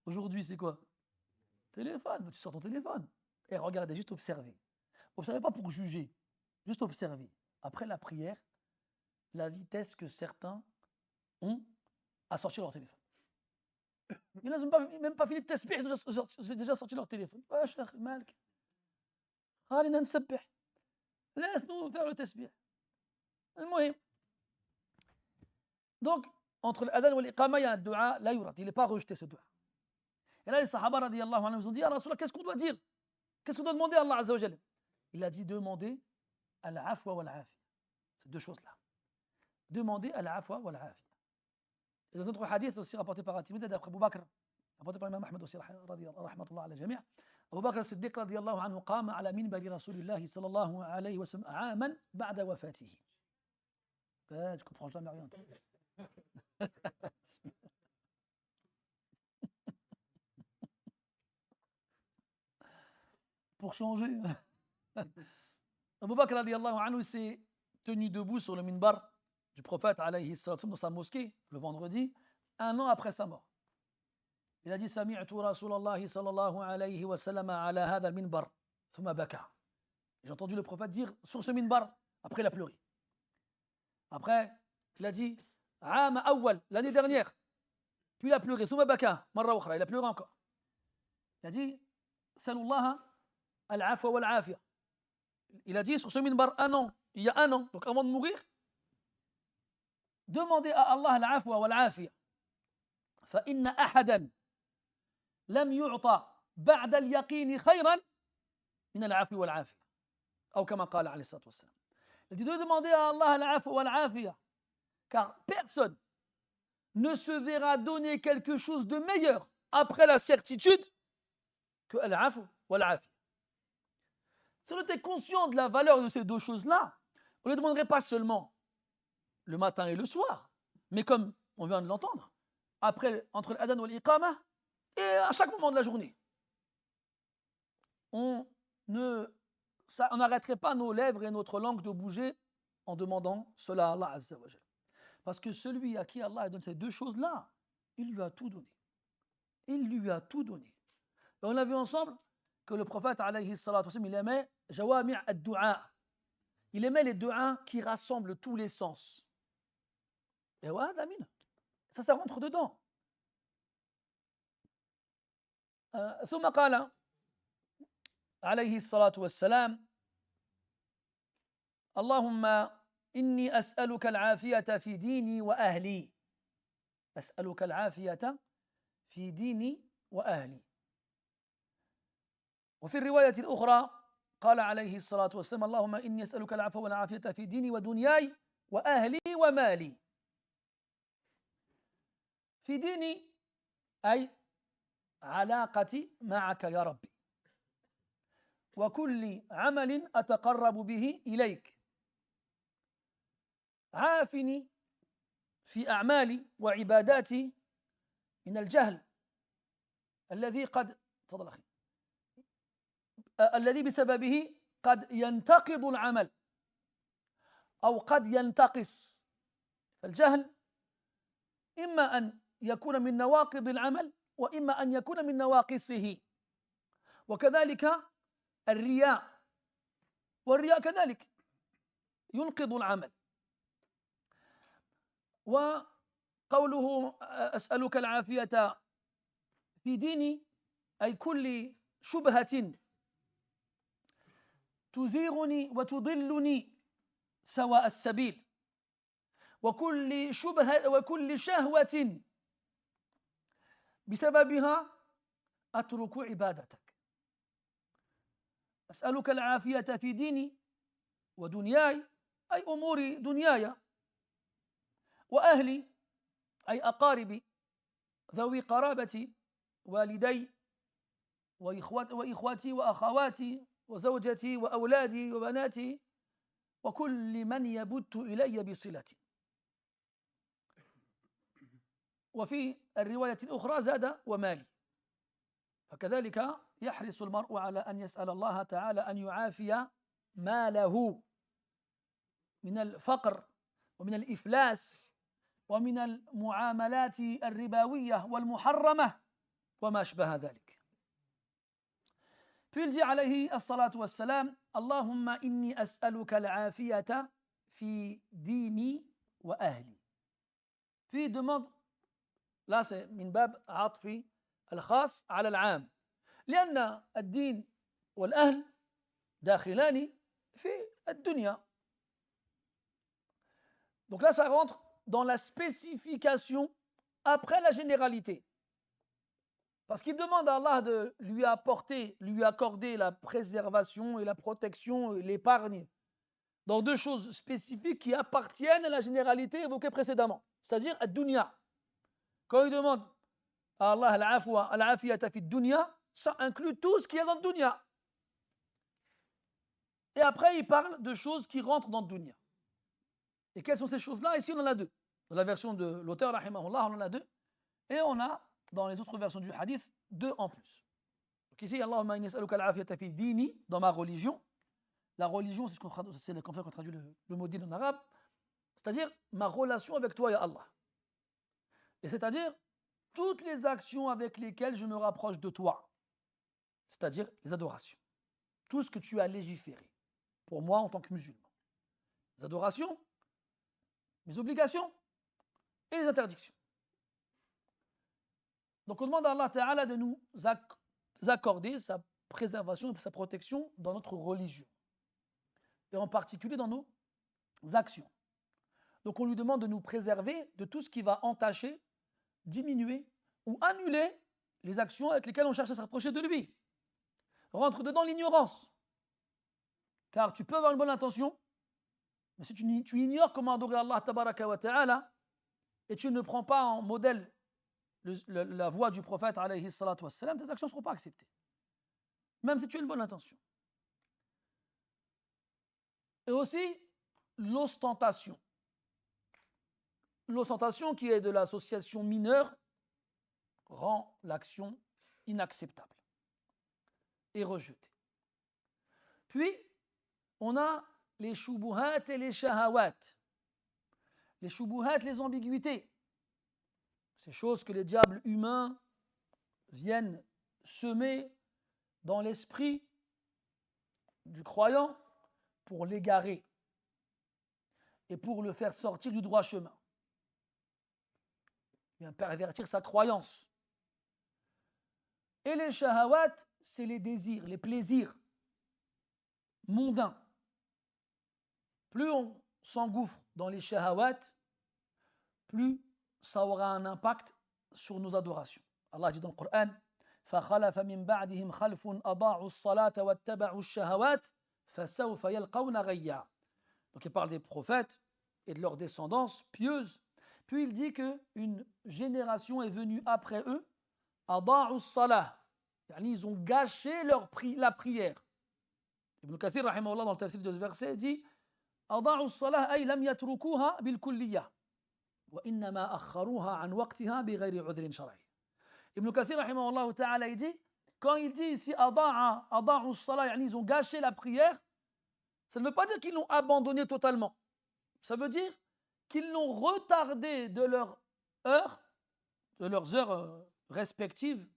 aujourd'hui, c'est quoi? Téléphone. Tu sors ton téléphone. Et regardez, juste observez. Observez pas pour juger. Juste observez. Après la prière, la vitesse que certains ont à sortir leur téléphone. Ils n'ont même pas fini de tasbih, c'est déjà sorti leur téléphone. laisse-nous faire le tasbih. المهم. Donc, entre l'adhan et l'iqama, il y a un dua, la yurat. Il n'est pas rejeté ce dua. Et là, les sahaba, radiyallahu anhum, ils ont dit, ah Rasulallah, qu'est-ce qu'on doit dire? Qu'est-ce qu'on doit demander à Allah Azza wa Jal? Il a dit, demander al-afwa wal-afi. Ces deux choses-là. Demander al-afwa wal-afi. Et dans d'autres hadiths aussi rapportés par At-Tirmidhi d'après Abu Bakr, rapporté par l'imam Ahmed aussi, rahmatullah ala jami', Abu Bakr as-Siddiq radiyallahu anhu qama ala minbari Rasulillahi sallallahu alayhi wa sallam aaman ba'da wafatihi. Je comprends jamais rien. Pour changer. Abu Bakr radiyallahu anhu s'est tenu debout sur le minbar du prophète alayhi sallam dans sa mosquée le vendredi, un an après sa mort. Il a dit Sami'tu Rasulallah sallallahu alayhi wa sallam ala hadha al-minbar thumma baka. J'ai entendu le prophète dire sur ce minbar, après il a pleuré. Après, il a dit Aam awwal, l'année dernière. Puis il a pleuré, thumma baka, marra ukhra, il a pleuré encore. Il a dit Salullah al-afwa wal-afia. Il a dit sur ce minbar un an, il y a un an, donc avant de mourir, demandez à Allah al-afwa wal-afia. فإن أحدا لم يعطى بعد اليقين خيرا من العفو والعافية أو كما قال عليه الصلاة والسلام. Il dit de demander à Allah al-afwa wal-afia, car personne ne se verra donner quelque chose de meilleur après la certitude que al-afwa wal-afia. Si on était conscient de la valeur de ces deux choses-là, on ne les demanderait pas seulement le matin et le soir, mais comme on vient de l'entendre, après, entre l'adhan et l'iqama, et à chaque moment de la journée. On n'arrêterait pas nos lèvres et notre langue de bouger en demandant cela à Allah Azza wa Jal. Parce que celui à qui Allah donne ces deux choses-là, il lui a tout donné. Il lui a tout donné. Et on a vu ensemble que le prophète, alayhi salatu wa sallam, il aimait jawami' ad-du'a. Il aimait les du'as qui rassemblent tous les sens. Et ouais, Damine. Ça rentre dedans. ثم قال عليه الصلاة والسلام اللهم إني أسألك العافية في ديني وأهلي أسألك العافية في ديني وأهلي. وفي الرواية الأخرى قال عليه الصلاة والسلام اللهم إني أسألك العفو والعافية في ديني ودنياي وأهلي ومالي. في ديني أي علاقتي معك يا ربي وكل عمل أتقرب به إليك. عافني في أعمالي وعباداتي من الجهل الذي قد تفضل أخي الذي بسببه قد ينتقض العمل أو قد ينتقص. فالجهل إما أن يكون من نواقض العمل وإما أن يكون من نواقصه. وكذلك الرياء، والرياء كذلك ينقض العمل. وقوله أسألك العافية في ديني أي كل شبهة تزيغني وتضلني سواء السبيل وكل شهوة بسببها أترك عبادتك. أسألك العافية في ديني ودنياي أي أمور دنياي وأهلي أي أقاربي ذوي قرابتي والدي وإخوتي وأخواتي وزوجتي وأولادي وبناتي وكل من يبت إلي بصلتي. وفي الرواية الأخرى زاد ومالي. فكذلك يحرص المرء على أن يسأل الله تعالى أن يعافي ماله من الفقر ومن الإفلاس ومن المعاملات الربوية والمحرمة وما أشبه ذلك. Puis il dit عليه الصلاة والسلام اللهم إني أسألك العافية في ديني وأهلي. Puis il demande, là c'est من باب عطف الخاص على العام، لأن الدين والأهل داخلان في ad-dunya. Donc là, ça rentre dans la spécification après la généralité. Parce qu'il demande à Allah de lui apporter, lui accorder la préservation et la protection et l'épargne dans deux choses spécifiques qui appartiennent à la généralité évoquée précédemment, c'est-à-dire ad-dunya. Quand il demande à Allah al-afiyata fi dunya, ça inclut tout ce qu'il y a dans le dunya. Et après, il parle de choses qui rentrent dans le dunya. Et quelles sont ces choses-là? Ici, on en a deux. Dans la version de l'auteur, rahimahullah, on en a deux. Et on a, dans les autres versions du hadith, deux en plus. Donc ici, Allahumma inni as'aluka al-afiyata fi dini, dans ma religion. La religion, c'est comme ça qu'on traduit le mot din en arabe. C'est-à-dire ma relation avec toi, ya Allah. Et c'est-à-dire toutes les actions avec lesquelles je me rapproche de toi. C'est-à-dire les adorations. Tout ce que tu as légiféré pour moi en tant que musulman. Les adorations, les obligations et les interdictions. Donc on demande à Allah Ta'ala de nous accorder sa préservation et sa protection dans notre religion. Et en particulier dans nos actions. Donc on lui demande de nous préserver de tout ce qui va entacher, diminuer ou annuler les actions avec lesquelles on cherche à se rapprocher de lui. Rentre dedans l'ignorance. Car tu peux avoir une bonne intention, mais si tu ignores comment adorer Allah tabaraka wa ta'ala et tu ne prends pas en modèle la voie du prophète alayhi salatu wassalam, tes actions ne seront pas acceptées. Même si tu as une bonne intention. Et aussi l'ostentation. L'ostentation qui est de l'association mineure rend l'action inacceptable et rejetée. Puis, on a les shubuhat et les shahawat. Les shubuhat, les ambiguïtés. Ces choses que les diables humains viennent semer dans l'esprit du croyant pour l'égarer et pour le faire sortir du droit chemin. Bien pervertir sa croyance. Et les shahawat, c'est les désirs, les plaisirs mondains. Plus on s'engouffre dans les shahawat, plus ça aura un impact sur nos adorations. Allah dit dans le Coran, فَخَلَفَ مِنْ بَعْدِهِمْ خَلْفٌ أَضَاعُوا الصَّلَاةَ وَاتَّبَعُوا الشَّهَوَاتِ فَسَوْفَ يَلْقَوْنَ غَيًّا. Donc il parle des prophètes et de leur descendance pieuse. Puis il dit qu'une génération est venue après eux, أَضَاعُوا الصَّلَاةَ, ils ont gâché la prière. Ibn Kathir, rahimahullah, dans le tafsir de ce verset, dit أَضَاعُوا الصَّلَاةَ أي لم يتركوها بالكلية وإنما أخروها عن وقتها بغير عذر شرعي. Ibn Kathir, rahimahullah ta'ala, il dit, quand il dit ici أضاعوا الصلاة, ils ont gâché la prière, ça ne veut pas dire qu'ils l'ont abandonnée totalement. Ça veut dire qu'ils l'ont retardée de leurs heures respectives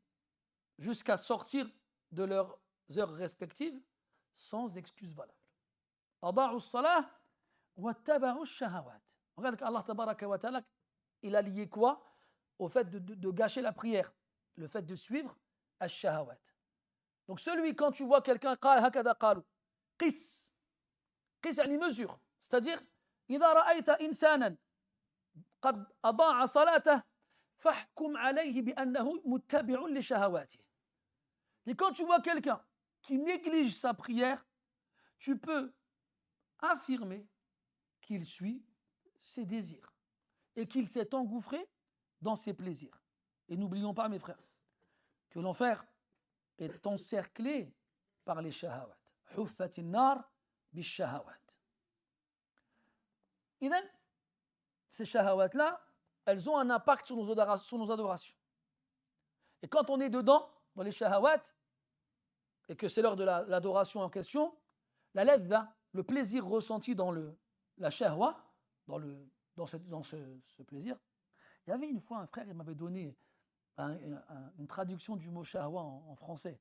jusqu'à sortir de leurs heures respectives sans excuse valable. أضاعوا الصلاة واتبعوا الشهوات. Regarde qu'Allah tabaraka wa ta'ala, il a lié quoi au fait de gâcher la prière, le fait de suivre ash-shahawat. Donc celui, quand tu vois quelqu'un قال هكذا قالوا قس يعني mesure, c'est-à-dire إذا رأيت إنسانا قد أضاع صلاته فاحكم عليه بأنه متبع لشهواته. Et quand tu vois quelqu'un qui néglige sa prière, tu peux affirmer qu'il suit ses désirs et qu'il s'est engouffré dans ses plaisirs. Et n'oublions pas, mes frères, que l'enfer est encerclé par les shahawat. Huffat an-nar bish-shahawat. Idhan, ces shahawat-là, elles ont un impact sur nos adorations. Et quand on est dedans, dans les shahawat, et que c'est l'heure de l'adoration en question, la ladha, le plaisir ressenti dans la shahwa, dans ce plaisir. Il y avait une fois un frère, il m'avait donné une traduction du mot shahwa en français.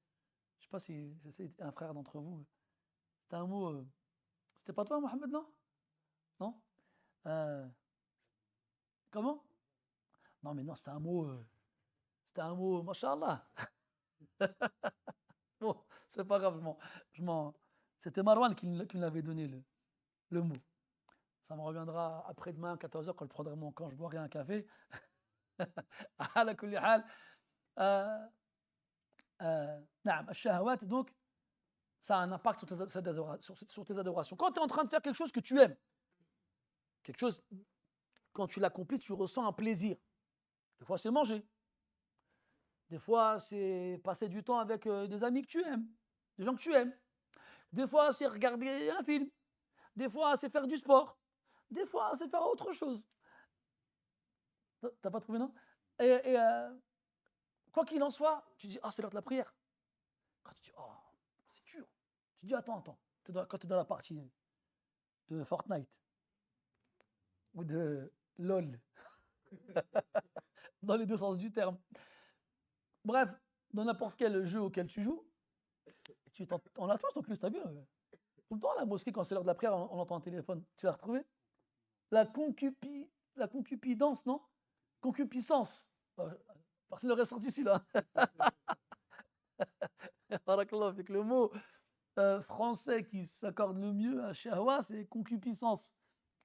Je ne sais pas si c'est un frère d'entre vous. C'était un mot. C'était pas toi, Mohamed, non? Non? Comment? Non, mais non, c'était un mot, mashallah. Bon, c'est pas grave. C'était Marwan qui me l'avait donné. le mot. Ça me reviendra après-demain, 14h, quand je prendrai quand je boirai un café. على كل حال نعم الشهوات donc ça a un impact sur tes adorations. Quand tu es en train de faire quelque chose que tu aimes, quelque chose, quand tu l'accomplis, tu ressens un plaisir. Des fois, c'est manger. Des fois, c'est passer du temps avec des amis que tu aimes, des gens que tu aimes. Des fois, c'est regarder un film. Des fois, c'est faire du sport. Des fois, c'est faire autre chose. T'as pas trouvé, non? Et quoi qu'il en soit, tu dis, ah, c'est l'heure de la prière. Quand tu dis, oh, c'est dur. Tu dis, attends. Quand tu es dans la partie de Fortnite ou de LOL, dans les deux sens du terme. Bref, dans n'importe quel jeu auquel tu joues, on a tous en plus, t'as vu, tout le temps à la mosquée, quand c'est l'heure de la prière, on entend un téléphone. Tu l'as retrouvé? La concupidance, non? Concupiscence. Personne n'aurait sorti celui-là. Avec le mot français qui s'accorde le mieux à shahwa, c'est concupiscence.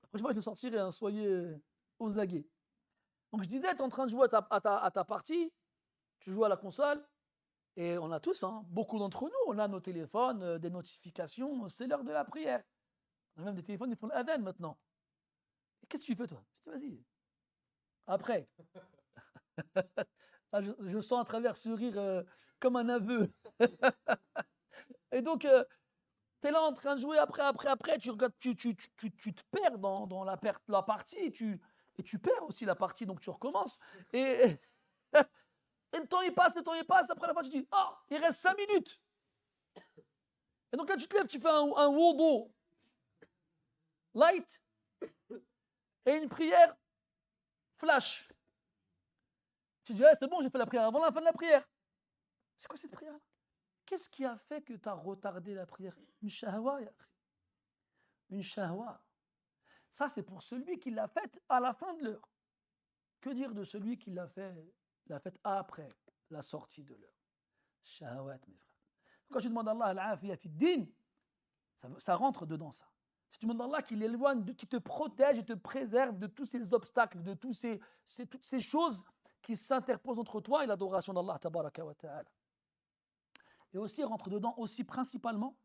Après, je vois, je le sortirai, hein, soyez aux aguets. Donc je disais, tu es en train de jouer à ta partie, tu joues à la console, et on a tous, hein, beaucoup d'entre nous, on a nos téléphones, des notifications, c'est l'heure de la prière. On a même des téléphones qui font l'adhan maintenant. Et qu'est-ce que tu fais, toi? Tu dis, vas-y. Après, ah, je sens à travers ce rire comme un aveu. Et donc, tu es là en train de jouer, après, tu regardes, tu te perds dans la partie, et tu perds aussi la partie, donc tu recommences. Et le temps il passe, après la fin tu dis, ah, il reste 5 minutes. Et donc là tu te lèves, tu fais un wudu light et une prière flash. Tu dis, c'est bon, j'ai fait la prière avant la fin de la prière. C'est quoi cette prière? Qu'est-ce qui a fait que tu as retardé la prière? Une shahwa, une shahwa. Ça, c'est pour celui qui l'a faite à la fin de l'heure. Que dire de celui qui l'a faite après la sortie de l'heure? Shahawat, mes frères. Quand tu demandes à Allah al-afiya fi din, ça rentre dedans, ça. Si tu demandes à Allah qu'il éloigne, qu'il te protège et te préserve de tous ces obstacles, de toutes ces choses qui s'interposent entre toi et l'adoration d'Allah tabaraka wa ta'ala. Et aussi rentre dedans aussi principalement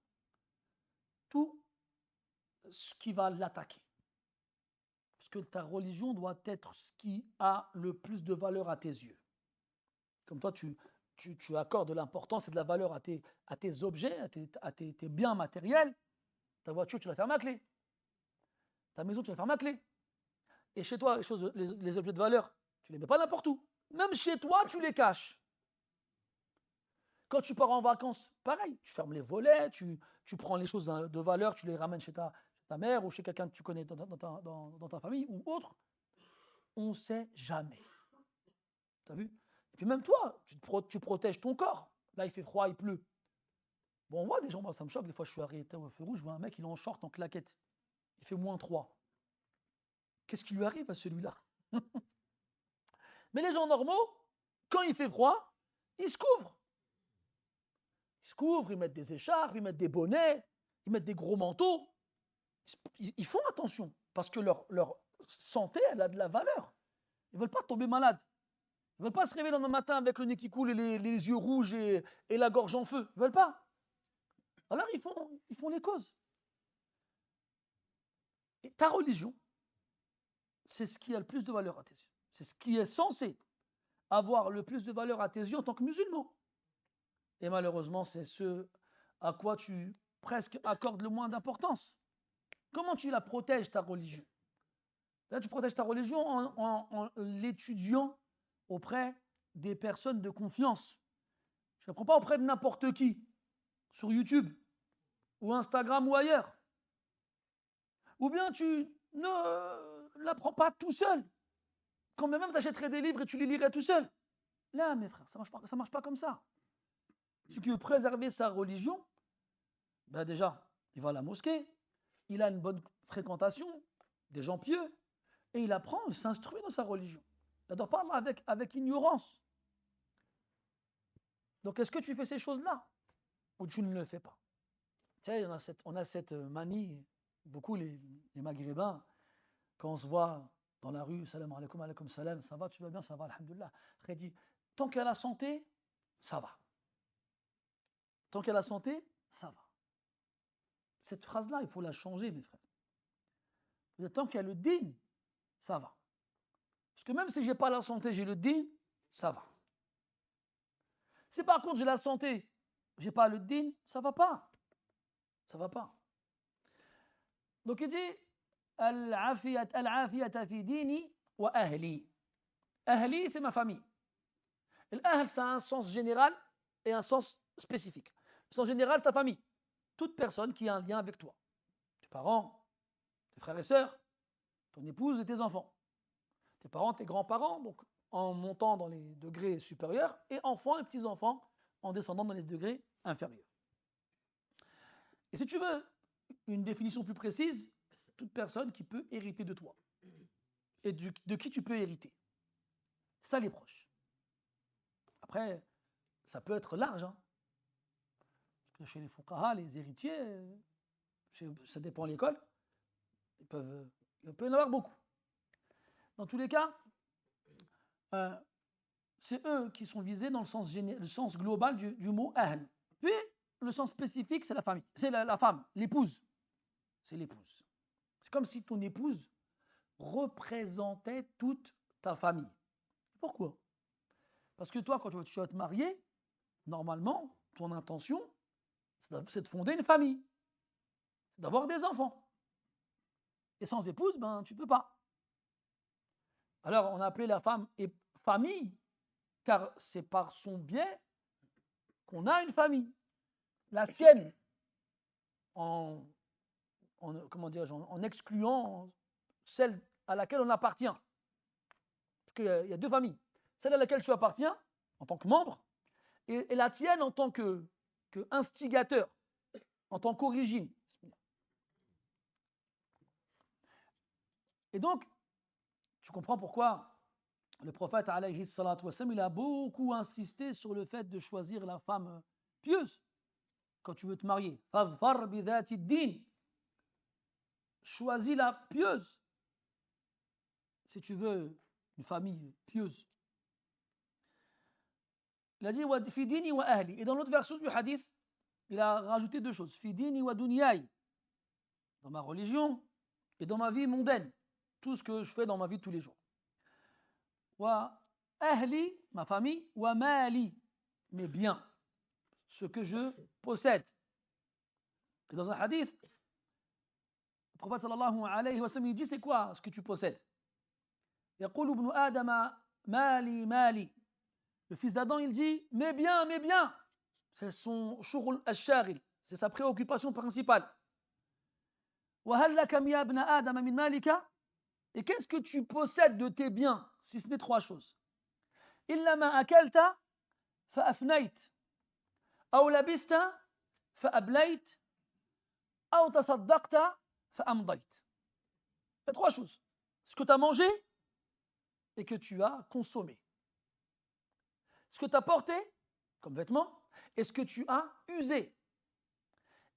tout ce qui va l'attaquer. Parce que ta religion doit être ce qui a le plus de valeur à tes yeux. Comme toi, tu accordes de l'importance et de la valeur à tes objets, à tes biens matériels. Ta voiture, tu la fermes à clé. Ta maison, tu la fermes à clé. Et chez toi, les objets de valeur, tu ne les mets pas n'importe où. Même chez toi, tu les caches. Quand tu pars en vacances, pareil, tu fermes les volets, tu prends les choses de valeur, tu les ramènes chez ta mère ou chez quelqu'un que tu connais dans ta famille ou autre. On ne sait jamais. Tu as vu? Et puis même toi, tu protèges ton corps. Là, il fait froid, il pleut. Bon, on voit des gens, moi ça me choque, des fois je suis arrêté au feu rouge, je vois un mec, il est en short, en claquette. Il fait -3. Qu'est-ce qui lui arrive à celui-là? Mais les gens normaux, quand il fait froid, ils se couvrent. Ils se couvrent, ils mettent des écharpes, ils mettent des bonnets, ils mettent des gros manteaux. Ils font attention, parce que leur santé, elle a de la valeur. Ils ne veulent pas tomber malades. Ils ne veulent pas se réveiller le lendemain matin avec le nez qui coule et les yeux rouges et la gorge en feu. Ils ne veulent pas. Alors ils font les causes. Et ta religion, c'est ce qui a le plus de valeur à tes yeux. C'est ce qui est censé avoir le plus de valeur à tes yeux en tant que musulman. Et malheureusement, c'est ce à quoi tu presque accordes le moins d'importance. Comment tu la protèges, ta religion? Là, tu protèges ta religion en l'étudiant auprès des personnes de confiance. Je ne la prends pas auprès de n'importe qui, sur YouTube, ou Instagram ou ailleurs. Ou bien tu ne la prends pas tout seul. Quand même tu achèterais des livres et tu les lirais tout seul. Là, mes frères, ça ne marche pas comme ça. Celui qui veut préserver sa religion, ben déjà, il va à la mosquée, il a une bonne fréquentation, des gens pieux, et il apprend, il s'instruit dans sa religion. Il n'adore pas avec ignorance. Donc, est-ce que tu fais ces choses-là ou tu ne le fais pas? Tu sais, on a cette manie, beaucoup les Maghrébins, quand on se voit dans la rue, salam alaikum, alaikum salam, ça va, tu vas bien, ça va, alhamdoulilah. Après, il dit, tant qu'il y a la santé, ça va. Tant qu'il y a la santé, ça va. Cette phrase-là, il faut la changer, mes frères. Tant qu'il y a le din, ça va. Parce que même si je n'ai pas la santé, j'ai le din, ça va. Si par contre j'ai la santé, je n'ai pas le din, ça ne va pas. Ça ne va pas. Donc il dit Al-afiyata fi dini wa ahli. Ahli, c'est ma famille. L'ahl, ça a un sens général et un sens spécifique. Le sens général, c'est ta famille. Toute personne qui a un lien avec toi. Tes parents, tes frères et sœurs, ton épouse et tes enfants. Tes parents, tes grands-parents, donc en montant dans les degrés supérieurs, et enfants et petits-enfants en descendant dans les degrés inférieurs. Et si tu veux une définition plus précise, toute personne qui peut hériter de toi. Et de qui tu peux hériter. C'est ça les proches. Après, ça peut être large. Hein. Parce que chez les fuqaha, les héritiers, ça dépend de l'école, il peut y en avoir beaucoup. Dans tous les cas, c'est eux qui sont visés dans le sens global du mot ahl. Puis, le sens spécifique, c'est la famille. C'est la femme, l'épouse. C'est l'épouse. C'est comme si ton épouse représentait toute ta famille. Pourquoi? Parce que toi, quand tu vas te marier, normalement, ton intention, c'est de fonder une famille. C'est d'avoir des enfants. Et sans épouse, ben, tu ne peux pas. Alors, on a appelé la femme famille, car c'est par son biais qu'on a une famille. La sienne, en excluant celle à laquelle on appartient. Parce qu'il y a deux familles. Celle à laquelle tu appartiens, en tant que membre, et la tienne en tant que instigateur, en tant qu'origine. Et donc, tu comprends pourquoi le prophète, alayhi salatu wassalam, il a beaucoup insisté sur le fait de choisir la femme pieuse quand tu veux te marier. Fadfar bi dhati din. Choisis la pieuse si tu veux une famille pieuse. Il a dit fi dini wa ahli. Et dans l'autre version du hadith, il a rajouté deux choses. Fi dini wa dunyai. Dans ma religion et dans ma vie mondaine. Tout ce que je fais dans ma vie de tous les jours. Wa ahli, ma famille, wa mali, mes biens, ce que je possède. Et dans un hadith, le prophète sallallahu alayhi wa sallam, il dit, c'est quoi ce que tu possèdes? Yaqulu ibn Adama mali mali. Le fils d'Adam, il dit, mes biens, mes biens. C'est son shughul ash-shaghil, c'est sa préoccupation principale. Wa hal laka ya ibn Adama min malika? Et qu'est-ce que tu possèdes de tes biens, si ce n'est trois choses? Illa ma akalta fa afnayt, aw labista fa ablayt, aw tasaddaqta fa amdayt. Il y a trois choses. Ce que tu as mangé et que tu as consommé. Ce que tu as porté comme vêtement et ce que tu as usé.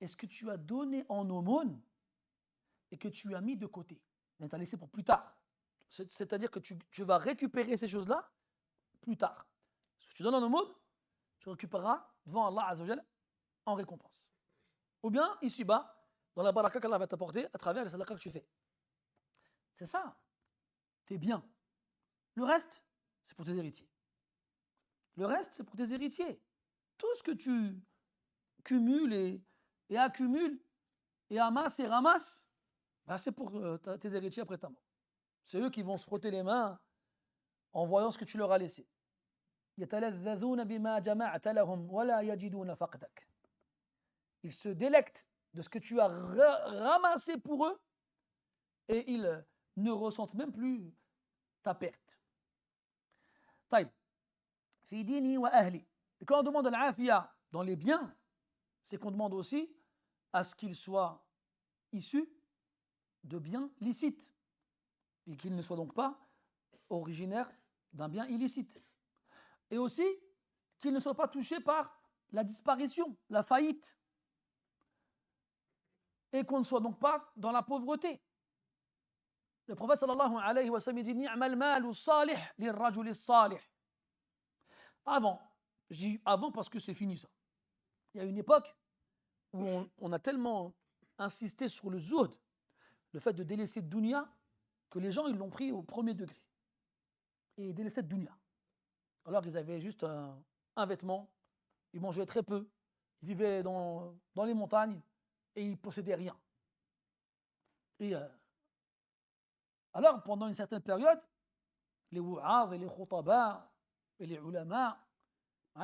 Et ce que tu as donné en aumône et que tu as mis de côté. Tu as laissé pour plus tard. C'est-à-dire que tu vas récupérer ces choses-là plus tard. Ce que tu donnes en aumône, tu récupéreras devant Allah Azza wa Jal en récompense. Ou bien ici-bas, dans la baraka qu'Allah va t'apporter à travers les sadaqa que tu fais. C'est ça. Tes biens. Le reste, c'est pour tes héritiers. Le reste, c'est pour tes héritiers. Tout ce que tu cumules et accumules et amasses et ramasses, ben c'est pour tes héritiers après ta mort. C'est eux qui vont se frotter les mains en voyant ce que tu leur as laissé. Ils se délectent de ce que tu as ramassé pour eux et ils ne ressentent même plus ta perte. Taïb. Fi dini wa ahli. Et quand on demande al-afiya dans les biens, c'est qu'on demande aussi à ce qu'ils soient issus de biens licites et qu'ils ne soient donc pas originaires d'un bien illicite. Et aussi qu'ils ne soient pas touchés par la disparition, la faillite. et qu'on ne soit donc pas dans la pauvreté. Le prophète sallallahu alayhi wa sallam dit Ni'mal malu salih lirrajuli salih. Avant, je dis avant parce que c'est fini ça. Il y a une époque où on a tellement insisté sur le zuhd, le fait de délaisser dunya, que les gens ils l'ont pris au premier degré. Et ils délaissaient dunya. Alors ils avaient juste un vêtement, ils mangeaient très peu, ils vivaient dans les montagnes et ils possédaient rien. Et alors pendant une certaine période, les wa'ad et les khutaba et les ulama,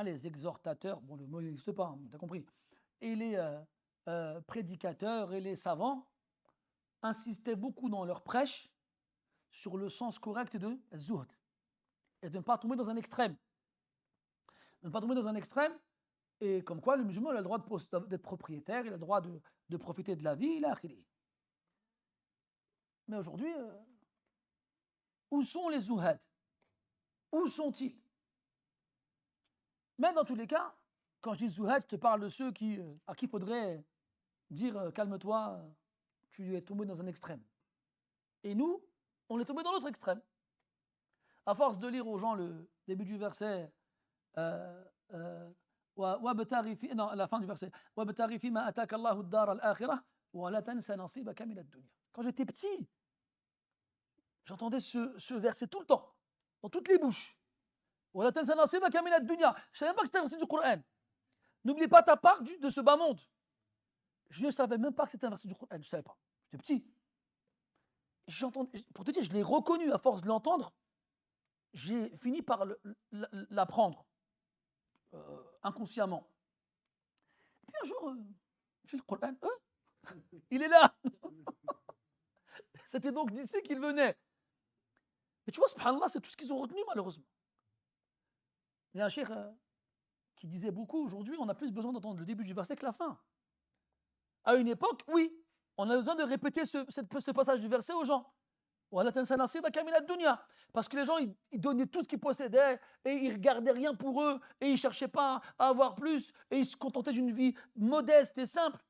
les exhortateurs, bon le mot n'existe pas, tu as compris, et les prédicateurs et les savants insistaient beaucoup dans leurs prêches sur le sens correct de zuhd et de ne pas tomber dans un extrême. De ne pas tomber dans un extrême, et comme quoi le musulman a le droit d'être propriétaire, il a le droit de profiter de la vie, il a akhiri. Mais aujourd'hui, où sont les zuhad? Où sont-ils? Mais dans tous les cas, quand je dis zuhad, je te parle de ceux à qui il faudrait dire calme-toi, tu es tombé dans un extrême. Et nous, on est tombé dans l'autre extrême. À force de lire aux gens le début du verset, la fin du verset, quand j'étais petit, j'entendais ce verset tout le temps, dans toutes les bouches. Je ne savais même pas que c'était un verset du Coran. N'oublie pas ta part de ce bas monde. Je ne savais même pas que c'était un verset du Coran. Je ne savais pas. J'étais petit. Pour te dire, je l'ai reconnu à force de l'entendre. J'ai fini par l'apprendre inconsciemment. Puis un jour, j'ai le Coran. Il est là. C'était donc d'ici qu'il venait. Mais tu vois, subhanallah, c'est tout ce qu'ils ont retenu malheureusement. Il y a un cheikh qui disait beaucoup, aujourd'hui, on a plus besoin d'entendre le début du verset que la fin. À une époque, oui, on a besoin de répéter ce passage du verset aux gens. Parce que les gens, ils donnaient tout ce qu'ils possédaient et ils ne regardaient rien pour eux et ils ne cherchaient pas à avoir plus et ils se contentaient d'une vie modeste et simple.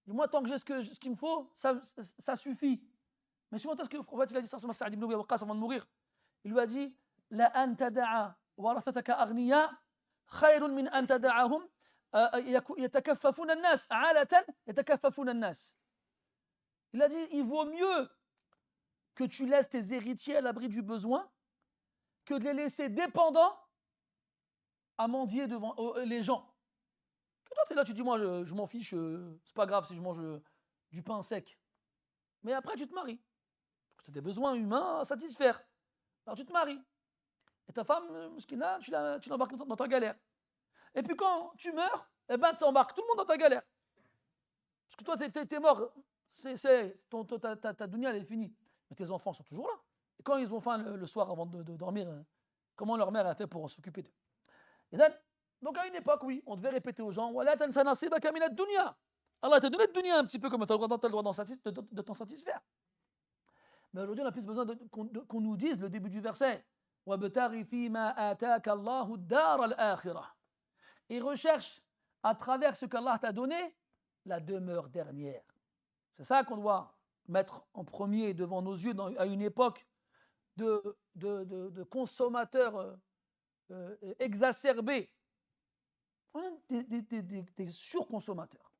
Et moi, tant que j'ai ce qu'il me faut, ça suffit. Mais souvent, ce que le prophète il a dit ça, c'est Sa'd ibn Abi Waqqas avant de mourir. Il lui a dit La an tada'a warathataka aghniya khayrun min an tada'ahum yatakaffafuna an-nas 'alatan yatakaffafuna an-nas. Il a dit il vaut mieux que tu laisses tes héritiers à l'abri du besoin que de les laisser dépendants à mendier devant les gens. Que toi, tu es là, tu dis, moi, je m'en fiche, c'est pas grave si je mange du pain sec. Mais après, tu te maries. Parce que tu as des besoins humains à satisfaire. Alors, tu te maries. Et ta femme, Mouskina, tu l'embarques dans ta galère. Et puis, quand tu meurs, eh ben, tu embarques tout le monde dans ta galère. Parce que toi, t'es mort. Ta dunya, elle est finie. Mais tes enfants sont toujours là. Et quand ils ont faim le soir avant de dormir, comment leur mère a fait pour s'occuper d'eux? Et donc à une époque, oui, on devait répéter aux gens Allah t'a donné de dunya un petit peu comme tu as le droit de t'en satisfaire. Mais aujourd'hui, on a plus besoin qu'on nous dise le début du verset et recherche à travers ce qu'Allah t'a donné la demeure dernière. C'est ça qu'on doit mettre en premier devant nos yeux à une époque de consommateurs exacerbés. On est des surconsommateurs.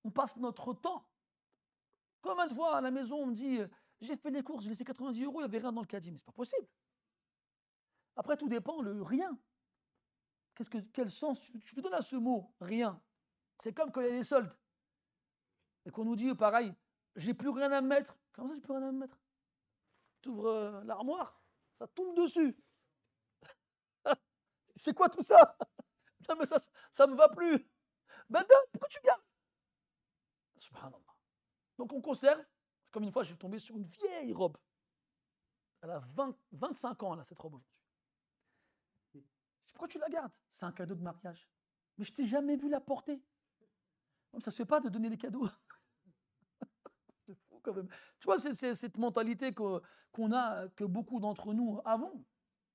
On passe notre temps. Combien de fois à la maison on me dit j'ai fait les courses, j'ai laissé 90 €, il n'y avait rien dans le caddie, mais c'est pas possible. Après tout dépend le rien. Quel sens je te donne à ce mot rien? C'est comme quand il y a les soldes et qu'on nous dit pareil, j'ai plus rien à me mettre. Comment ça j'ai plus rien à me mettre? Tu ouvres l'armoire, ça tombe dessus. C'est quoi tout ça? Non mais ça me va plus. Ben non, pourquoi tu gardes? Subhanallah. Donc on conserve. C'est comme une fois, je suis tombé sur une vieille robe. Elle a 25 ans, là, cette robe aujourd'hui. Je dis, pourquoi tu la gardes? C'est un cadeau de mariage. Mais je t'ai jamais vu la porter. Ça ne se fait pas de donner des cadeaux. C'est fou quand même. Tu vois, c'est cette mentalité qu'on a, que beaucoup d'entre nous avons.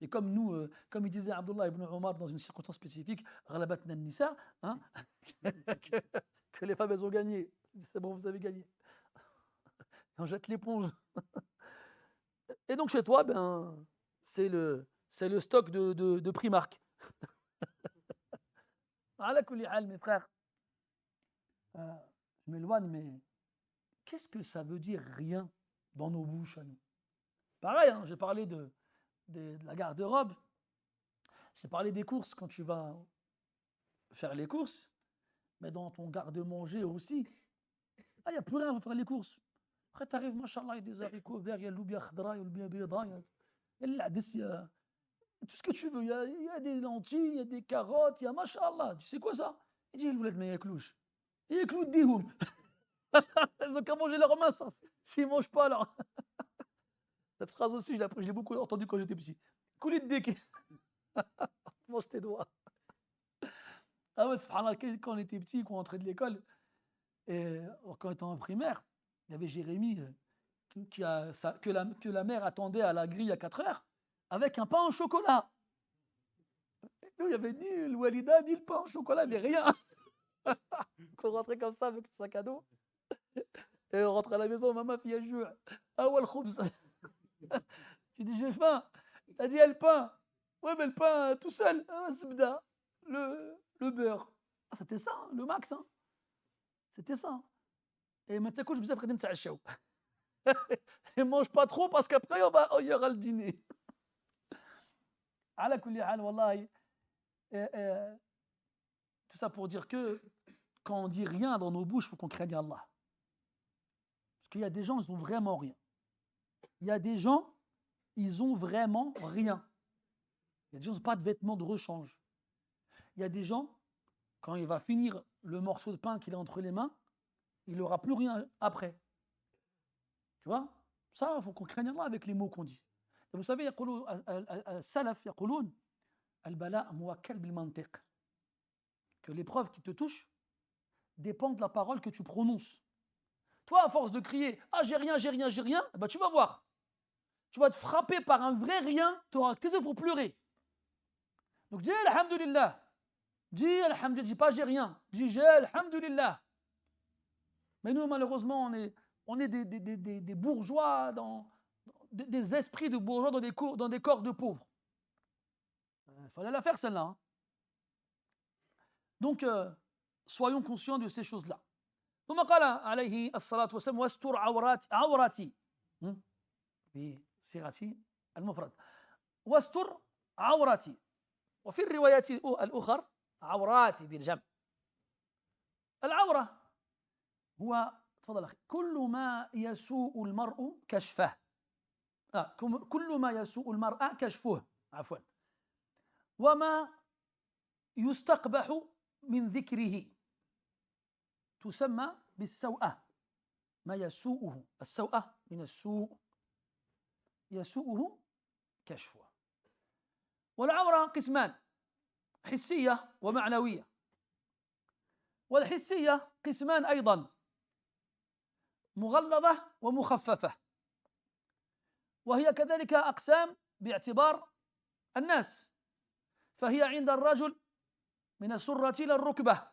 Et comme nous, comme il disait Abdullah ibn Omar dans une circonstance spécifique, Ghalabatna an-nisa, hein, que les femmes elles ont gagné. C'est bon, vous avez gagné. On jette l'éponge. Et donc chez toi, ben, c'est le stock de Primark. Ala kulli hal, mes frères, je m'éloigne, mais qu'est-ce que ça veut dire rien dans nos bouches à nous? Pareil, hein, j'ai parlé de la garde-robe, j'ai parlé des courses quand tu vas faire les courses, mais dans ton garde-manger aussi. Ah, il n'y a plus rien à faire les courses. Après, tu arrives, machallah, il y a des haricots verts, il y a l'oubia khadra, il y a l'oubia béda, il y a l'adis, il y a tout ce que tu veux. Il y a des lentilles, il y a des carottes, il y a machallah. Tu sais quoi ça? Il dit, الولاد ما ياكلوش. ياكلوا ديهم. Ils ont qu'à manger leurs mains, ça. S'ils ne mangent pas, alors. Cette phrase aussi, je l'ai beaucoup entendue quand j'étais petit. Coulis de dik. Mange tes doigts. Ah ouais, subhanallah, quand on était petit, quand on entrait de l'école, et quand on était en primaire, il y avait Jérémy que la mère attendait à la grille à 4 heures avec un pain au chocolat. Nous, il n'y avait ni le walida, ni le pain au chocolat, mais rien. On rentrait comme ça avec le sac à dos. Et on rentre à la maison, maman, fille, joue. Ah ouais, le khoubz. Tu dis, j'ai faim. T'as dit, le pain. Ouais, mais le pain tout seul. Ah, zbda. Le beurre. Ah, c'était ça, hein, le max. Hein. C'était ça. Et maintenant, je vous ai pris un chaud. Et mange pas trop parce qu'après, il y aura le dîner. Ala kulli hal, wallahi. Tout ça pour dire que quand on dit rien dans nos bouches, il faut qu'on craigne Allah. Parce qu'il y a des gens, ils ont vraiment rien. Il y a des gens, ils ont vraiment rien. Il y a des gens, ils n'ont pas de vêtements de rechange. Il y a des gens, quand il va finir le morceau de pain qu'il a entre les mains, il n'aura plus rien après. Tu vois? Ça, il faut qu'on craigne Allah avec les mots qu'on dit. Et vous savez, Salaf yaqouloun al-bala' muwakkal bil mantiq. Que l'épreuve qui te touche dépend de la parole que tu prononces. Toi, à force de crier « Ah, j'ai rien, j'ai rien, j'ai rien », ben, tu vas voir. Tu vas te frapper par un vrai rien, tu auras que ça pour pleurer. Donc dis Alhamdulillah. Dis Alhamdulillah. Dis pas j'ai rien. Dis j'ai Alhamdulillah. Mais nous, malheureusement, on est des bourgeois, des esprits de bourgeois dans des corps de pauvres. Il fallait la faire celle-là. Hein. Donc, soyons conscients de ces choses-là. ثم قال عليه الصلاة والسلام واستر عوراتي بصيغة المفرد واستر عوراتي وفي الروايات الأخرى عوراتي بالجمع. العورة هو تفضل أخي كل ما يسوء المرء كشفه كل ما يسوء المرء كشفه عفوا وما يستقبح من ذكره تسمى بالسوءة ما يسوءه السوءة من السوء يسوءه كشفه. والعورة قسمان حسية ومعنوية. والحسية قسمان أيضا مغلظة ومخففة وهي كذلك أقسام باعتبار الناس فهي عند الرجل من السرة إلى الركبة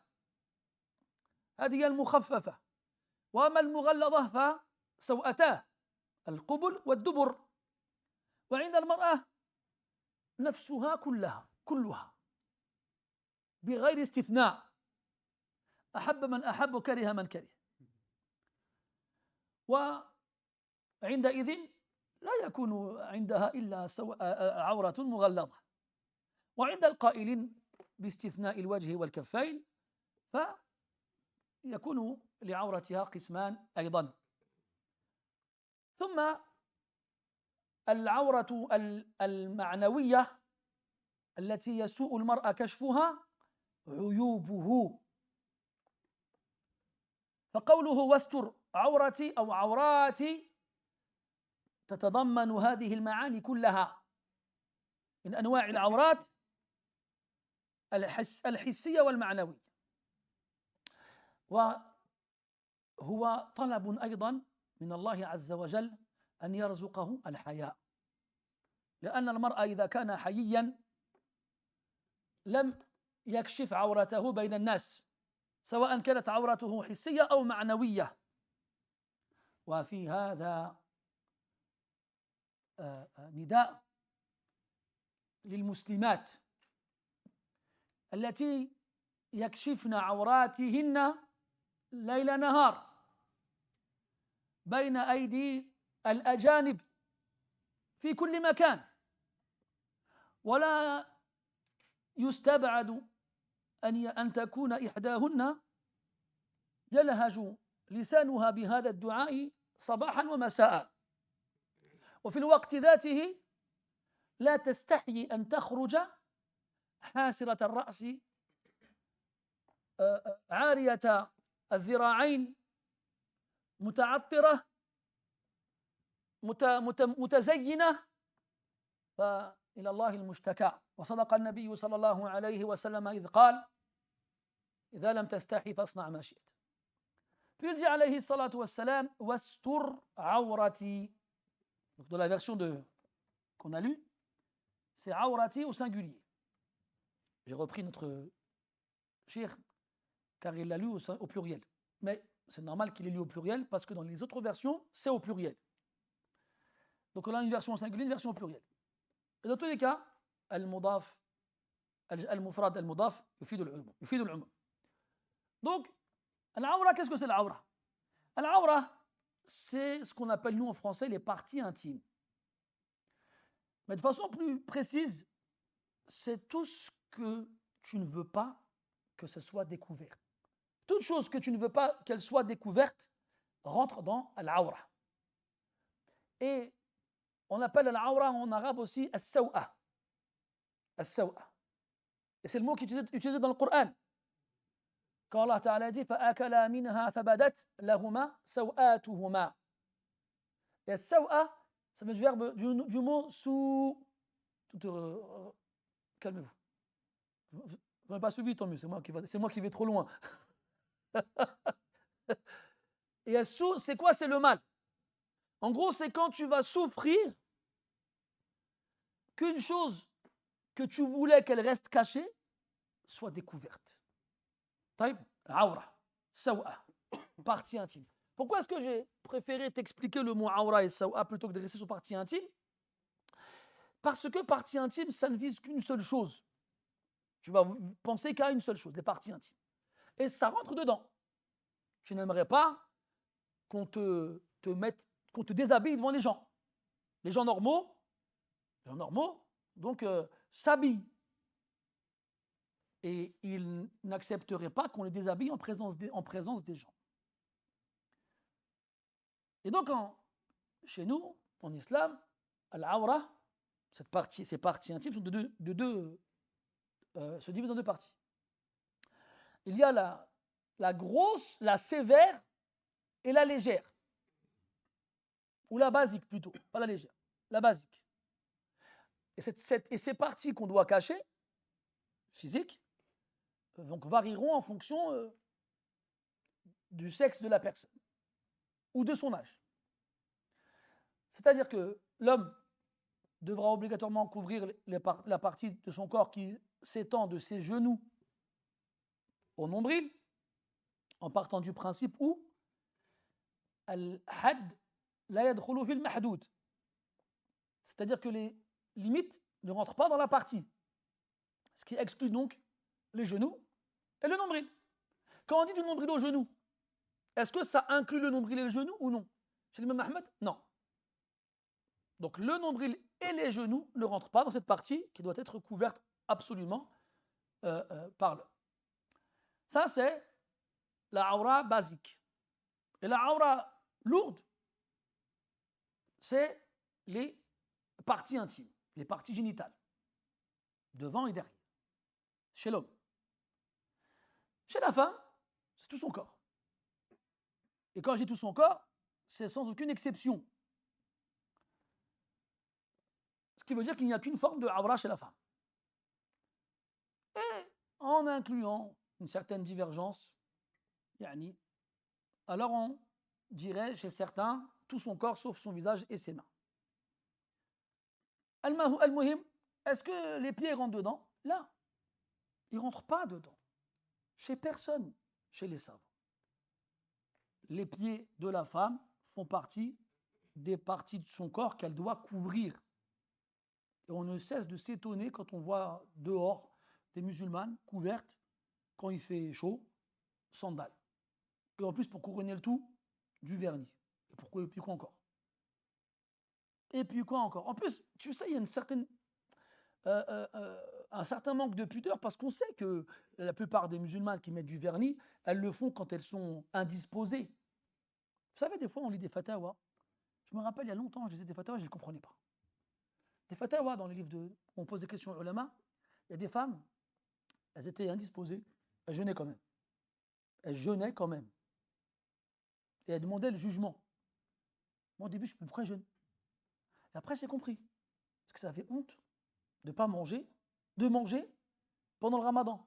هذه المخففة وأما المغلظة فسوءتاه القبل والدبر وعند المرأة نفسها كلها بغير استثناء أحب من أحب وكره من كره وعندئذ لا يكون عندها إلا عورة مغلظة وعند القائلين باستثناء الوجه والكفين فيكون لعورتها قسمان أيضا. ثم العورة المعنوية التي يسوء المرء كشفها عيوبه فقوله واستر عورتي أو عوراتي تتضمن هذه المعاني كلها من أنواع العورات الحسية والمعنوية وهو طلب أيضا من الله عز وجل أن يرزقه الحياء لأن المرء إذا كان حييا لم يكشف عورته بين الناس سواء كانت عورته حسية أو معنوية. وفي هذا نداء للمسلمات التي يكشفن عوراتهن ليل نهار بين أيدي الأجانب في كل مكان، ولا يستبعد أن تكون إحداهن يلهج لسانها بهذا الدعاء صباحا ومساء، وفي الوقت ذاته لا تستحي أن تخرج حاسرة الرأس عارية الذراعين متعطرة متزينة، فإلى الله المشتكى. وصدق النبي صلى الله عليه وسلم إذ قال: إذا لم تستحي فاصنع ما شئت. Puis il dit alayhi salatu wassalam: wastur awrati. Donc dans la version qu'on a lue, c'est awrati au singulier. J'ai repris notre cheikh car il l'a lu au pluriel. Mais c'est normal qu'il ait lu au pluriel parce que dans les autres versions, c'est au pluriel. Donc on a une version au singulier, une version au pluriel. Et dans tous les cas, al-mudaf, al-mufrad, al-mudaf, يفيد العموم. Donc, al-awra, qu'est-ce que c'est al-awra? Al-awra, c'est ce qu'on appelle nous en français les parties intimes. Mais de façon plus précise, c'est tout ce que tu ne veux pas que ce soit découvert. Toute chose que tu ne veux pas qu'elle soit découverte rentre dans al-awra. Et on appelle al-awra en arabe aussi as-saw'a. As-saw'a. Et c'est le mot qui est utilisé dans le Coran. Quand Allah Ta'ala dit فَأَكَلَا مِنْهَا فَبَدَتْ لَهُمَا سَوْآتُهُمَا. Et as-saw'a, ça veut dire verbe du mot sous. Calmez-vous. Vous n'avez pas suivi, tant mieux, c'est moi qui vais trop loin. Et sous, c'est quoi? C'est le mal. En gros, c'est quand tu vas souffrir qu'une chose que tu voulais qu'elle reste cachée soit découverte. Taïb, awra, sawa, partie intime. Pourquoi est-ce que j'ai préféré t'expliquer le mot awra et sawa plutôt que de rester sur partie intime? Parce que partie intime, ça ne vise qu'une seule chose. Tu vas penser qu'à une seule chose, les parties intimes. Et ça rentre dedans. Tu n'aimerais pas qu'on te déshabille devant les gens. Les gens normaux, donc s'habillent. Et ils n'accepteraient pas qu'on les déshabille en présence des gens. Et donc, chez nous, en islam, al-awra, ces parties intimes sont se divisent en deux parties. Il y a la grosse, la sévère et la légère. Ou la basique plutôt, pas la légère, la basique. Et ces parties qu'on doit cacher, physiques, donc varieront en fonction du sexe de la personne ou de son âge. C'est-à-dire que l'homme devra obligatoirement couvrir la partie de son corps qui s'étend de ses genoux au nombril, en partant du principe où al-had la yadkhulu fil mahdoud, c'est-à-dire que les limites ne rentrent pas dans la partie, ce qui exclut donc les genoux et le nombril. Quand on dit du nombril au genou, est-ce que ça inclut le nombril et le genou ou non? Chez l'imam Ahmed, non. Donc le nombril et les genoux ne rentrent pas dans cette partie qui doit être couverte absolument par l'homme. Ça, c'est la aura basique. Et la aura lourde, c'est les parties intimes, les parties génitales, devant et derrière, chez l'homme. Chez la femme, c'est tout son corps. Et quand je dis tout son corps, c'est sans aucune exception. Ce qui veut dire qu'il n'y a qu'une forme de aura chez la femme. Et en incluant une certaine divergence, alors on dirait chez certains tout son corps sauf son visage et ses mains. Al-Muhim, est-ce que les pieds rentrent dedans? Là, ils ne rentrent pas dedans. Chez personne. chez les savants. Les pieds de la femme font partie des parties de son corps qu'elle doit couvrir. Et on ne cesse de s'étonner quand on voit dehors des musulmanes couvertes, quand il fait chaud, sandales. Et en plus, pour couronner le tout, du vernis. Et puis quoi encore? Et puis quoi encore? En plus, tu sais, il y a un certain manque de pudeur parce qu'on sait que la plupart des musulmanes qui mettent du vernis, elles le font quand elles sont indisposées. Vous savez, des fois, on lit des fatawas. Je me rappelle, il y a longtemps, je lisais des fatawas, je ne les comprenais pas. Des fatawas dans les livres on pose des questions aux ulama. Il y a des femmes, elles étaient indisposées, elles jeûnaient quand même. Elles jeûnaient quand même. Et elles demandaient le jugement. Moi, au début, je me dis, pourquoi elles jeûnent? Et après, j'ai compris. Parce que ça avait honte de pas manger, de manger pendant le ramadan.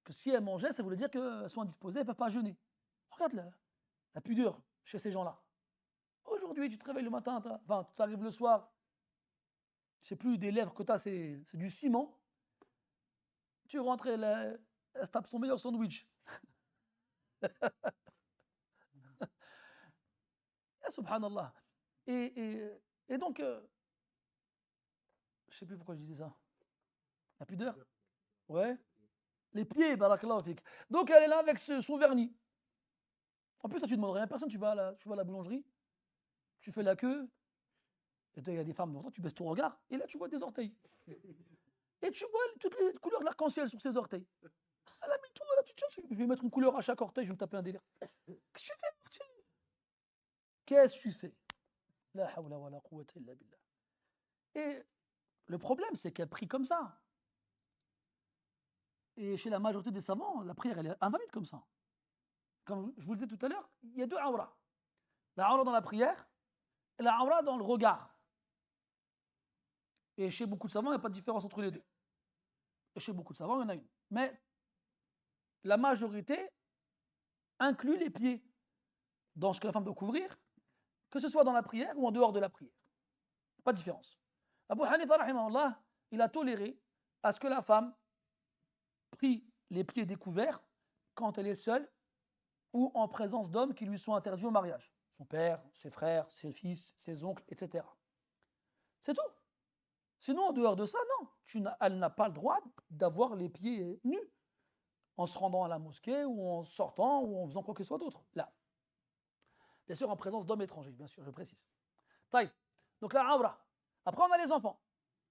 Que si elles mangeaient, ça voulait dire qu'elles sont indisposées, elles ne peuvent pas jeûner. Regarde la pudeur chez ces gens-là. Aujourd'hui, tu te réveilles le matin, tu arrives le soir, c'est plus des lèvres que tu as, c'est du ciment. Tu rentres, elle se tape son meilleur sandwich. Subhanallah. Et donc, je ne sais plus pourquoi je disais ça. La pudeur? Ouais. Les pieds, barakallahu fik. Donc, elle est là avec son vernis. En plus, toi, tu ne demandes rien à personne. Tu vas à la boulangerie, tu fais la queue, et il y a des femmes devant toi, tu baisses ton regard, et là, tu vois des orteils. Et tu vois toutes les couleurs de l'arc-en-ciel sur ses orteils. Elle a mis tout, là, je vais mettre une couleur à chaque orteil, je vais me taper un délire. Qu'est-ce que tu fais? Qu'est-ce que tu fais? La hawla wa la quwwata illa billah. Et le problème, c'est qu'elle prie comme ça. Et chez la majorité des savants, la prière, elle est invalide comme ça. Comme je vous le disais tout à l'heure, il y a deux awras. La awra dans la prière et la awra dans le regard. Et chez beaucoup de savants, il n'y a pas de différence entre les deux. Et chez beaucoup de savants, il y en a une. Mais la majorité inclut les pieds dans ce que la femme doit couvrir, que ce soit dans la prière ou en dehors de la prière. Pas de différence. Abu Hanifa, rahimahullah, il a toléré à ce que la femme prie les pieds découverts quand elle est seule ou en présence d'hommes qui lui sont interdits au mariage. Son père, ses frères, ses fils, ses oncles, etc. C'est tout. Sinon, en dehors de ça, non. Elle n'a pas le droit d'avoir les pieds nus en se rendant à la mosquée ou en sortant ou en faisant quoi que ce soit d'autre. Là. Bien sûr, en présence d'hommes étrangers, bien sûr, je précise. Taï. Donc la awra. Après, on a les enfants.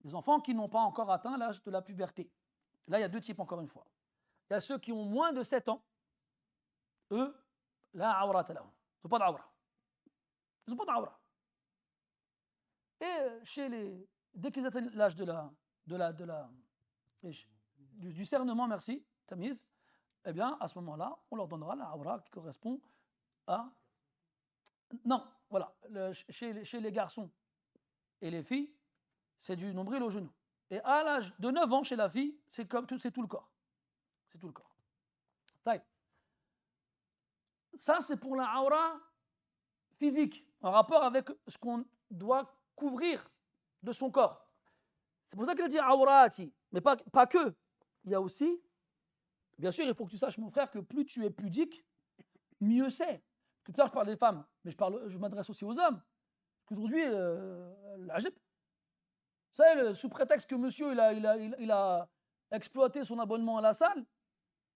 Les enfants qui n'ont pas encore atteint l'âge de la puberté. Là, il y a deux types, encore une fois. Il y a ceux qui ont moins de 7 ans. Eux, la awrata lahum. Ils n'ont pas d'awra. Ils n'ont pas d'awra. Et dès qu'ils atteignent l'âge du discernement, merci, tamiz, eh bien, à ce moment-là, on leur donnera la awra qui correspond à... Non, voilà, chez les garçons et les filles, c'est du nombril au genou. Et à l'âge de 9 ans, chez la fille, c'est tout le corps. C'est tout le corps. Taï. Ça, c'est pour la awra physique, en rapport avec ce qu'on doit couvrir de son corps. C'est pour ça qu'il a dit awrati, mais pas que. Il y a aussi, bien sûr, il faut que tu saches, mon frère, que plus tu es pudique, mieux c'est. Tout à l'heure, je parle des femmes, mais je m'adresse aussi aux hommes. Qu'aujourd'hui, l'ajib, vous savez, sous prétexte que monsieur il a exploité son abonnement à la salle,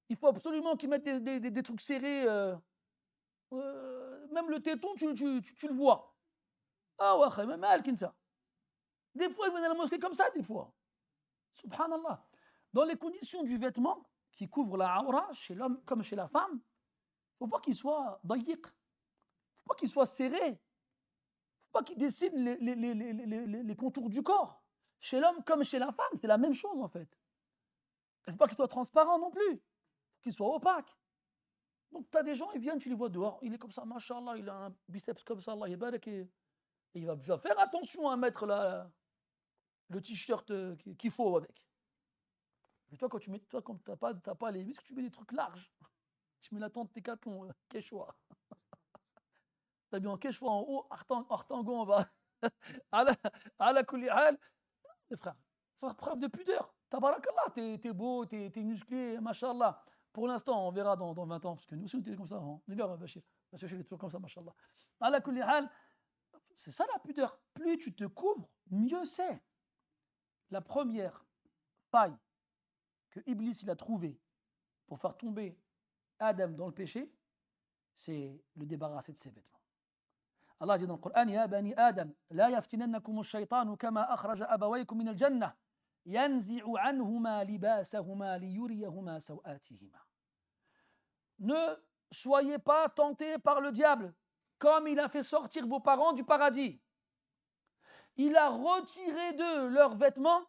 il faut absolument qu'il mette des trucs serrés. Même le téton, tu le vois. Ah ouais, même Al-Kinsa. Des fois, ils viennent à la mosquée comme ça, des fois. Subhanallah. Dans les conditions du vêtement qui couvre la aura, chez l'homme comme chez la femme, il ne faut pas qu'il soit dayiq. Il ne faut pas qu'il soit serré. Il ne faut pas qu'il dessine les contours du corps. Chez l'homme comme chez la femme, c'est la même chose en fait. Il ne faut pas qu'il soit transparent non plus. Il faut qu'il soit opaque. Donc tu as des gens, ils viennent, tu les vois dehors, il est comme ça, mashallah, il a un biceps comme ça, Allah yabarak, et il va faire attention à mettre le t-shirt qu'il faut avec. Et toi, quand tu n'as pas les muscles, tu mets des trucs larges. Tu mets la tente Décathlon, Quechua. Tu as mis en Quechua en haut, Artangon en bas. À la Koulihal. Les frères, faire preuve de pudeur. Tabarakallah, t'es beau, t'es musclé, mashallah. Pour l'instant, on verra dans 20 ans, parce que nous aussi, on était comme ça. On est bien, Bachir. Bachir, il est toujours comme ça, machallah. Ala kulli hal, c'est ça la pudeur. Plus tu te couvres, mieux c'est. La première faille que Iblis il a trouvée pour faire tomber Adam dans le péché, c'est le débarrasser de ses vêtements. Allah dit dans le Coran, Ya bani Adam, la yaftinannakum ash-shaytanu kama akhraja abawaykum min al-jannah, yanzi'u anhuma libasahuma liyuriyahuma sawatihima. Ne soyez pas tentés par le diable, comme il a fait sortir vos parents du paradis. Il a retiré d'eux leurs vêtements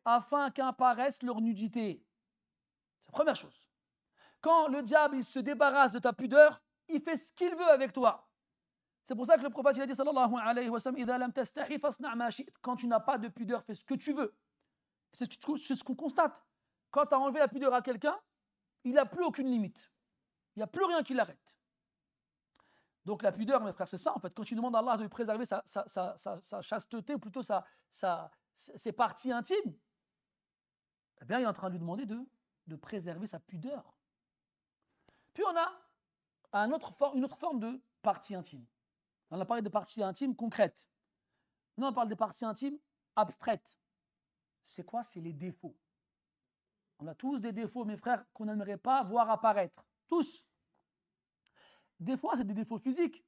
afin qu'apparaisse leur nudité. C'est la première chose. Quand le diable il se débarrasse de ta pudeur, il fait ce qu'il veut avec toi. C'est pour ça que le prophète il a dit sallallahu alayhi wa sallam, Idha lam tastahi fasna' ma shi'ta. Quand tu n'as pas de pudeur, fais ce que tu veux. C'est ce qu'on constate. Quand tu as enlevé la pudeur à quelqu'un, il n'a plus aucune limite. Il n'y a plus rien qui l'arrête. Donc la pudeur, mes frères, c'est ça en fait. Quand tu demandes à Allah de préserver sa chasteté, ou plutôt ses parties intimes, eh bien il est en train de lui demander de préserver sa pudeur. Puis on a une autre forme de partie intime. On a parlé de parties intimes concrètes. Nous on parle des parties intimes abstraites. C'est quoi? C'est les défauts. On a tous des défauts, mes frères, qu'on n'aimerait pas voir apparaître. Tous. Des fois, c'est des défauts physiques.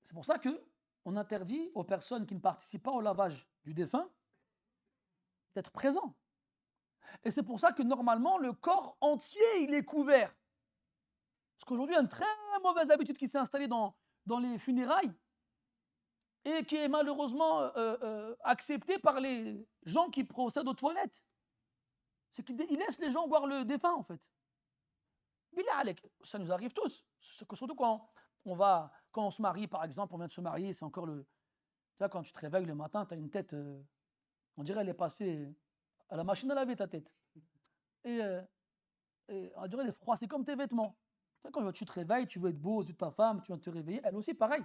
C'est pour ça qu'on interdit aux personnes qui ne participent pas au lavage du défunt d'être présents. Et c'est pour ça que normalement, le corps entier, il est couvert. Parce qu'aujourd'hui, il y a une très mauvaise habitude qui s'est installée dans les funérailles et qui est malheureusement acceptée par les gens qui procèdent aux toilettes. C'est qu'ils laissent les gens voir le défunt, en fait. Ça nous arrive tous. Surtout quand on se marie, par exemple, on vient de se marier, c'est encore tu vois, quand tu te réveilles le matin, tu as une tête, on dirait elle est passée à la machine à laver ta tête. Et on dirait elle est froissée comme tes vêtements. Tu sais, quand tu te réveilles, tu veux être beau aux yeux de ta femme, tu vas te réveiller, elle aussi pareil.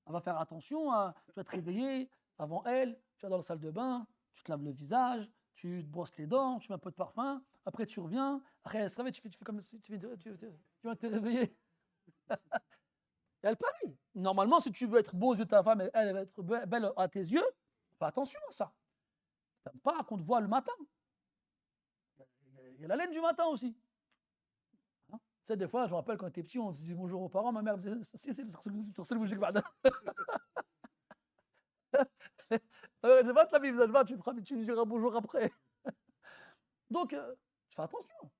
Elle va faire attention, tu vas te réveiller avant elle, tu vas dans la salle de bain, tu te laves le visage, tu te brosses les dents, tu mets un peu de parfum, après tu reviens, après elle se réveille, tu fais comme si tu vas te réveiller. Elle pareil. Normalement, si tu veux être beau aux yeux de ta femme, elle va être belle à tes yeux, fais attention à ça. Tu n'aimes pas qu'on te voit le matin. Il y a la laine du matin aussi. Hein? Tu sais, des fois, je me rappelle quand on était petit, on se disait bonjour aux parents, ma mère me disait si, tu le bouger c'est pas ta vie, tu me diras bonjour après. Donc, je fais attention.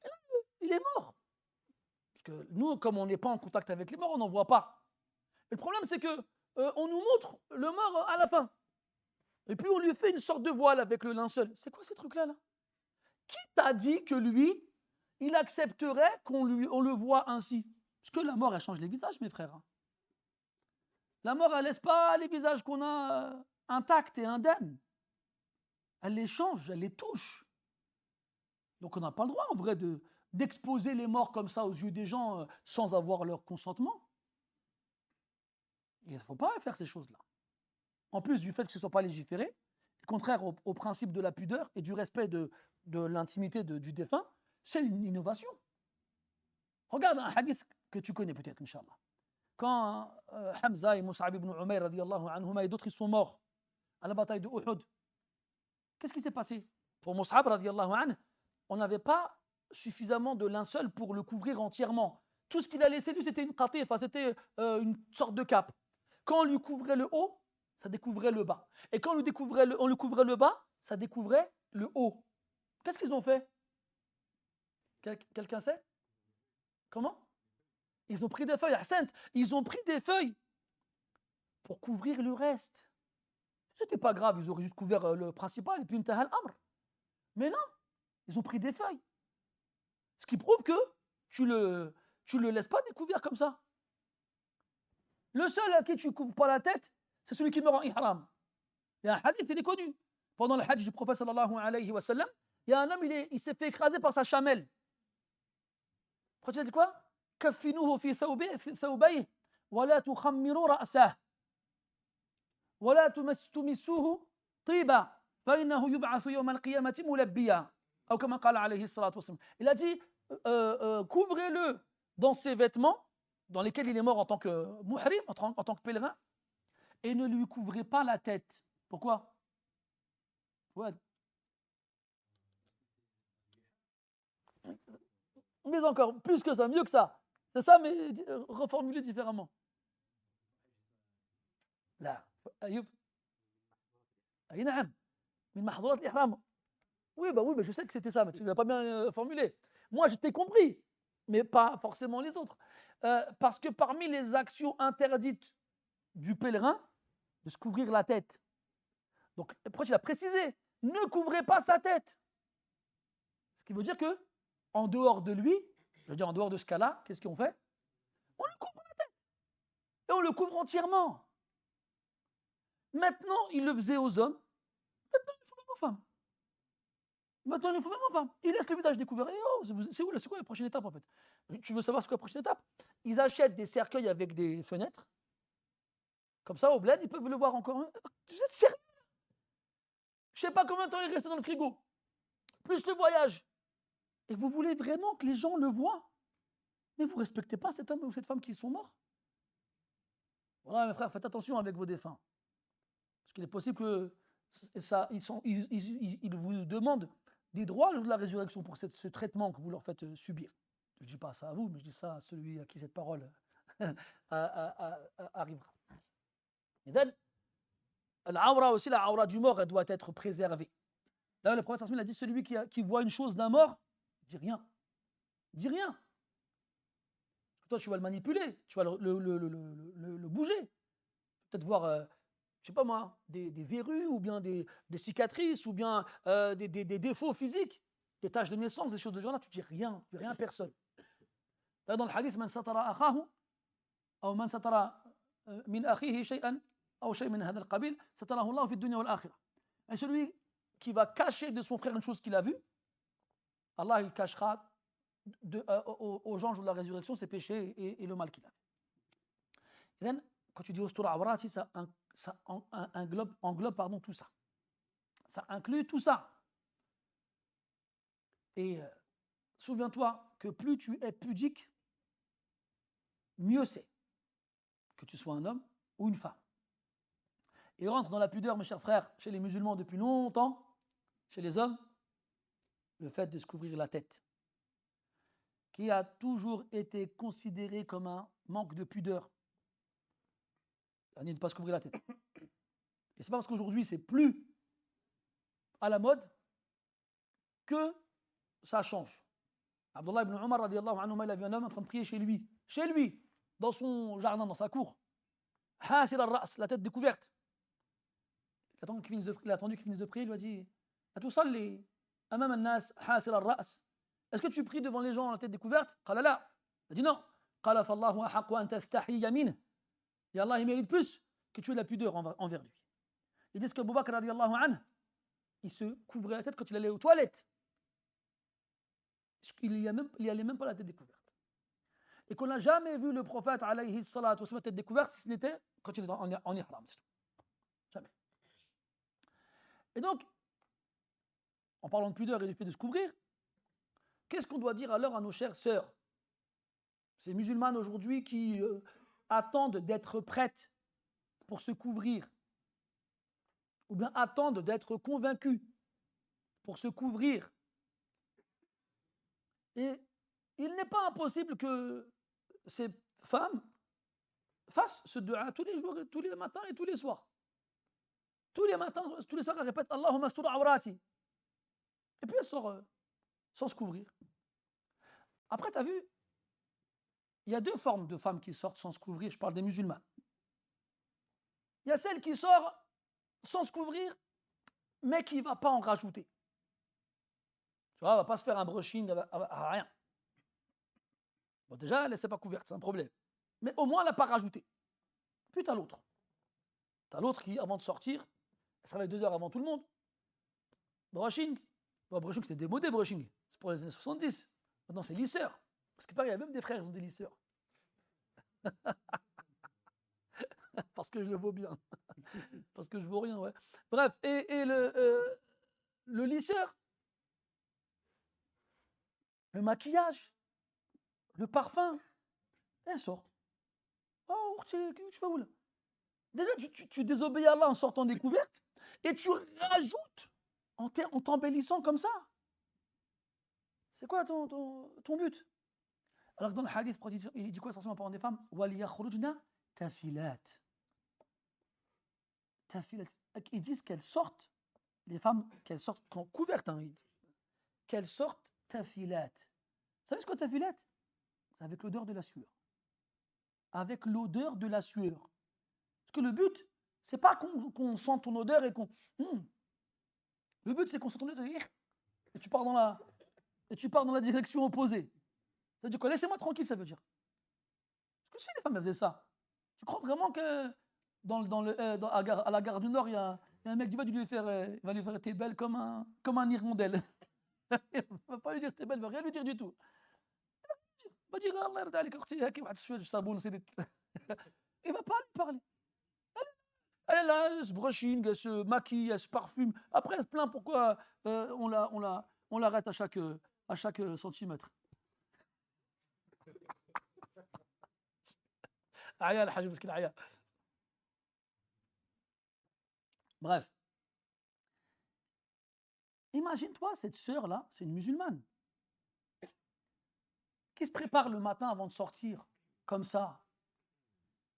Et là, il est mort. Parce que nous, comme on n'est pas en contact avec les morts, on n'en voit pas. Et le problème, c'est que on nous montre le mort à la fin. Et puis, on lui fait une sorte de voile avec le linceul. C'est quoi ces trucs-là, là? Qui t'a dit que lui, il accepterait qu'on le voit ainsi? Parce que la mort, elle change les visages, mes frères. La mort, elle ne laisse pas les visages qu'on a intacts et indemnes. Elle les change, elle les touche. Donc on n'a pas le droit, en vrai, d'exposer les morts comme ça aux yeux des gens sans avoir leur consentement. Il ne faut pas faire ces choses-là. En plus du fait que ce ne soit pas légiféré, contraire au principe de la pudeur et du respect de l'intimité du défunt, c'est une innovation. Regarde un hadith que tu connais peut-être, Inch'Allah. Quand Hamza et Mus'ab ibn Umayr radiyallahu anhuma et d'autres ils sont morts à la bataille de Uhud, qu'est-ce qui s'est passé? Pour Mus'ab radiyallahu anhu, on n'avait pas suffisamment de linceul pour le couvrir entièrement. Tout ce qu'il a laissé lui, c'était une qatifa, c'était une sorte de cape. Quand on lui couvrait le haut, ça découvrait le bas. Et quand on lui couvrait le bas, ça découvrait le haut. Qu'est-ce qu'ils ont fait? Quelqu'un sait? Comment? Ils ont pris des feuilles, ils ont pris des feuilles pour couvrir le reste. C'était pas grave, ils auraient juste couvert le principal et puis intahal amr. Mais non, ils ont pris des feuilles. Ce qui prouve que tu le laisses pas découvert comme ça. Le seul à qui tu ne couvres pas la tête, c'est celui qui meurt en ihram. Il y a un hadith, il est connu. Pendant le hajj du prophète sallallahu alayhi wa sallam, il y a un homme, il s'est fait écraser par sa chamelle. Le prophète dit quoi? كفنوه في ثوبيه ولا تخمروا رأسه ولا تمسوه طيبا فإنه يبعث يوم القيامة ملبيا Il a dit, couvrez-le dans ses vêtements, dans lesquels il est mort en tant que muhrim, en tant que pèlerin, et ne lui couvrez pas la tête. Pourquoi? Ouais. Mais encore, plus que ça, mieux que ça. C'est ça, mais reformulé différemment. Là, Ayoub. أي نعم من محظورات الإحرام. Oui, mais je sais que c'était ça, mais tu ne l'as pas bien formulé. Moi, je t'ai compris, mais pas forcément les autres. Parce que parmi les actions interdites du pèlerin, de se couvrir la tête. Donc, pourquoi tu l'as précisé? Ne couvrez pas sa tête. Ce qui veut dire que, en dehors de lui, je veux dire en dehors de ce cas-là, qu'est-ce qu'on fait? On le couvre la tête. Et on le couvre entièrement. Maintenant, il le faisait aux hommes. Maintenant, il le fait même aux femmes. Maintenant, il le fait même aux femmes. Il laisse le visage découvert. Et oh, c'est quoi la prochaine étape en fait? Tu veux savoir ce qu'est la prochaine étape? Ils achètent des cercueils avec des fenêtres. Comme ça, au bled, ils peuvent le voir encore. Vous êtes sérieux? Je ne sais pas combien de temps il est resté dans le frigo. Plus le voyage. Et vous voulez vraiment que les gens le voient? Mais vous ne respectez pas cet homme ou cette femme qui sont morts? Voilà, mes frères, faites attention avec vos défunts. Parce qu'il est possible que ils vous demandent des droits de la résurrection pour ce traitement que vous leur faites subir. Je ne dis pas ça à vous, mais je dis ça à celui à qui cette parole arrivera. Et donc, l'aura aussi, la aura du mort, elle doit être préservée. D'ailleurs, le prophète a dit, celui qui voit une chose d'un mort, dis rien. Dis rien. Parce que toi, tu vas le manipuler, tu vas le bouger. Peut-être voir, je ne sais pas moi, des verrues, ou bien des cicatrices, ou bien des défauts physiques, des taches de naissance, des choses de genre-là, tu dis rien à personne. Dans le hadith, man satara akhahu, ou man satara min akhihi shay'an, ou shay min hadha al-qabil, satarahu Allah fi dunya wal akhirah. Et celui qui va cacher de son frère une chose qu'il a vue, Allah il cachera aux gens de la résurrection ses péchés et le mal qu'il a fait. Et then, quand tu dis ustura awrati, ça englobe tout ça. Ça inclut tout ça. Et souviens-toi que plus tu es pudique, mieux c'est. Que tu sois un homme ou une femme. Et rentre dans la pudeur, mes chers frères, chez les musulmans depuis longtemps, chez les hommes, le fait de se couvrir la tête, qui a toujours été considéré comme un manque de pudeur. De ne pas se couvrir la tête. Et c'est pas parce qu'aujourd'hui c'est plus à la mode que ça change. Abdullah ibn Umar radiallahu anhu, il a vu un homme en train de prier chez lui, dans son jardin, dans sa cour. Hasil al-ra's, la tête découverte. Il a attendu qu'il finisse de prier, il lui a dit Atusalli amam an-nas hasil al-ra's. Est-ce que tu pries devant les gens la tête découverte? Qala la. Il a dit non. Qala fallahu ahaqu an tastahiyya minhu. Et Allah il mérite plus que tu aies de la pudeur envers lui. Ils disent qu'Abu Bakr radiallahu anhu, il se couvrait la tête quand il allait aux toilettes. Il n'y allait même pas la tête découverte. Et qu'on n'a jamais vu le prophète alayhi salatu wa tête découverte si ce n'était quand il était en ihram, c'est tout. Jamais. Et donc, en parlant de pudeur et du fait de se couvrir, qu'est-ce qu'on doit dire alors à nos chères sœurs, ces musulmanes aujourd'hui qui attendent d'être prêtes pour se couvrir, ou bien attendent d'être convaincus pour se couvrir? Et il n'est pas impossible que ces femmes fassent ce dua tous les jours, tous les matins et tous les soirs. Tous les matins, tous les soirs, elles répètent Allahumma astur awrati. Et puis elles sortent sans se couvrir. Après, tu as vu, il y a deux formes de femmes qui sortent sans se couvrir. Je parle des musulmanes. Il y a celle qui sort sans se couvrir, mais qui ne va pas en rajouter. Tu vois, elle ne va pas se faire un brushing à rien. Bon, déjà, elle ne s'est pas couverte, c'est un problème. Mais au moins, elle n'a pas rajouté. Puis tu as l'autre. Tu as l'autre qui, avant de sortir, elle se réveille 2 heures avant tout le monde. Brushing. Bon, brushing, c'est démodé, brushing. C'est pour les années 70. Maintenant, c'est lisseur. Parce que pareil, il y a même des frères qui ont des lisseurs. Parce que je le vaux bien. Parce que je vaux rien, ouais. Bref, et le lisseur, le maquillage, le parfum. Elle sort. Oh, qu'est-ce que tu fais où là? Déjà, tu désobéis à Allah en sortant découverte et tu rajoutes en t'embellissant comme ça. C'est quoi ton but? Alors que dans le hadith, il dit quoi essentiellement par des femmes? وَلْيَخْرُجْنَ تَفِلَاتٍ. Tafilat. Ils disent qu'elles sortent, les femmes, qu'elles sortent couvertes, hein, qu'elles sortent tafilat. Vous savez ce qu'est tafilat? C'est avec l'odeur de la sueur. Avec l'odeur de la sueur. Parce que le but, c'est pas qu'on sente ton odeur et qu'on. Le but, c'est qu'on sent ton odeur et tu pars dans la direction opposée. Ça veut dire quoi? Laissez-moi tranquille, ça veut dire. Parce que si les femmes faisaient ça, tu crois vraiment que à la gare du Nord, il y a un mec qui va lui faire t'es belle comme un hirondelle. Il ne va pas lui dire t'es belle, il ne va rien lui dire du tout. Il va dire Allah yarda alayk اختي هاكي واحد الشويه صابون سيدي. Il va pas lui parler. Elle est là, elle se brushing, elle se maquille, elle se parfume. Après, elle se plaint pourquoi on l'arrête à chaque centimètre. عيا الحاج مسكين عيا. Bref. Imagine-toi, cette sœur-là, c'est une musulmane, qui se prépare le matin avant de sortir, comme ça.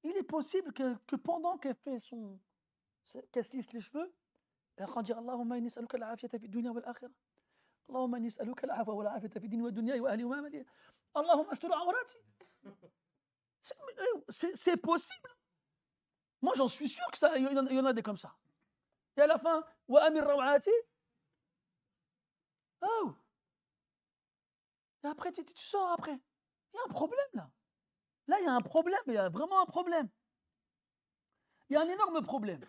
Il est possible que pendant qu'elle qu'elle se lisse les cheveux, elle va dire Allahumma inni as'aluka al-afiyata fi dunya wal akhirah. Allahumma inni as'aluka al-afwa wal afiyata fi dini wa dunya wa ahli wa mali. Allahumma astur awrati. C'est possible. Moi, j'en suis sûr que il y en a des comme ça. Et à la fin, wa amir rawati. Oh. Et après, tu sors après. Il y a un problème là. Là, il y a un problème, il y a vraiment un problème. Il y a un énorme problème.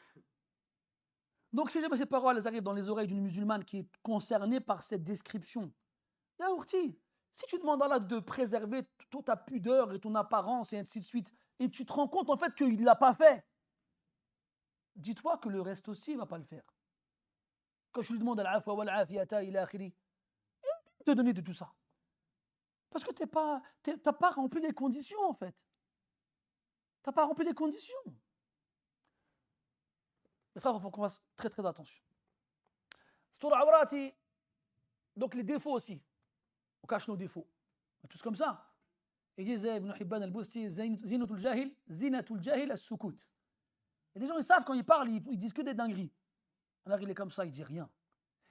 Donc, si jamais ces paroles elles arrivent dans les oreilles d'une musulmane qui est concernée par cette description, yaourti, si tu demandes à Allah de préserver toute ta pudeur et ton apparence et ainsi de suite, et tu te rends compte en fait qu'il ne l'a pas fait, dis-toi que le reste aussi, il ne va pas le faire. Quand je lui demande al-afwa wal-afiyata ila akhiri, il va te donner de tout ça. Parce que tu n'as pas rempli les conditions, en fait. Tu n'as pas rempli les conditions. Les frères, il faut qu'on fasse très très attention. Stur awrati, donc les défauts aussi. On cache nos défauts. On est tous comme ça. Ils disent, Ibn Hibban al-Busti, zinatul jahil as-sukut. Et les gens, ils savent quand ils parlent, ils disent que des dingueries. Alors il est comme ça, il dit rien.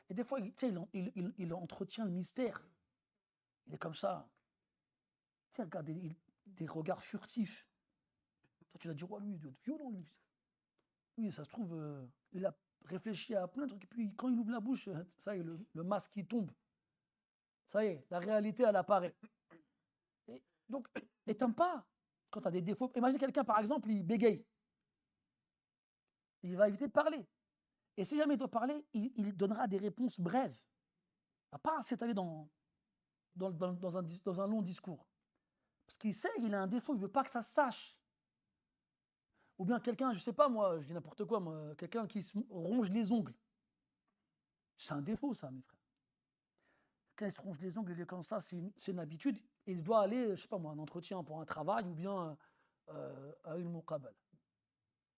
Et des fois, il entretient le mystère. Il est comme ça. Tiens, regarde, des regards furtifs. Toi, tu vas dire, lui, il doit être violent, lui. Oui, ça se trouve, il a réfléchi à plein de trucs. Et puis, quand il ouvre la bouche, ça y est, le masque qui tombe. Ça y est, la réalité, elle apparaît. Et donc, et t'aimes pas quand tu as des défauts. Imagine quelqu'un, par exemple, il bégaye. Il va éviter de parler. Et si jamais il doit parler, il donnera des réponses brèves. Il ne va pas s'étaler dans un long discours. Parce qu'il sait qu'il a un défaut, il ne veut pas que ça se sache. Ou bien quelqu'un, je ne sais pas moi, je dis n'importe quoi, moi, quelqu'un qui se ronge les ongles. C'est un défaut ça, mes frères. Quand il se ronge les ongles, il est comme ça, c'est une habitude. Et il doit aller, je ne sais pas moi, un entretien pour un travail ou bien à une muqabala.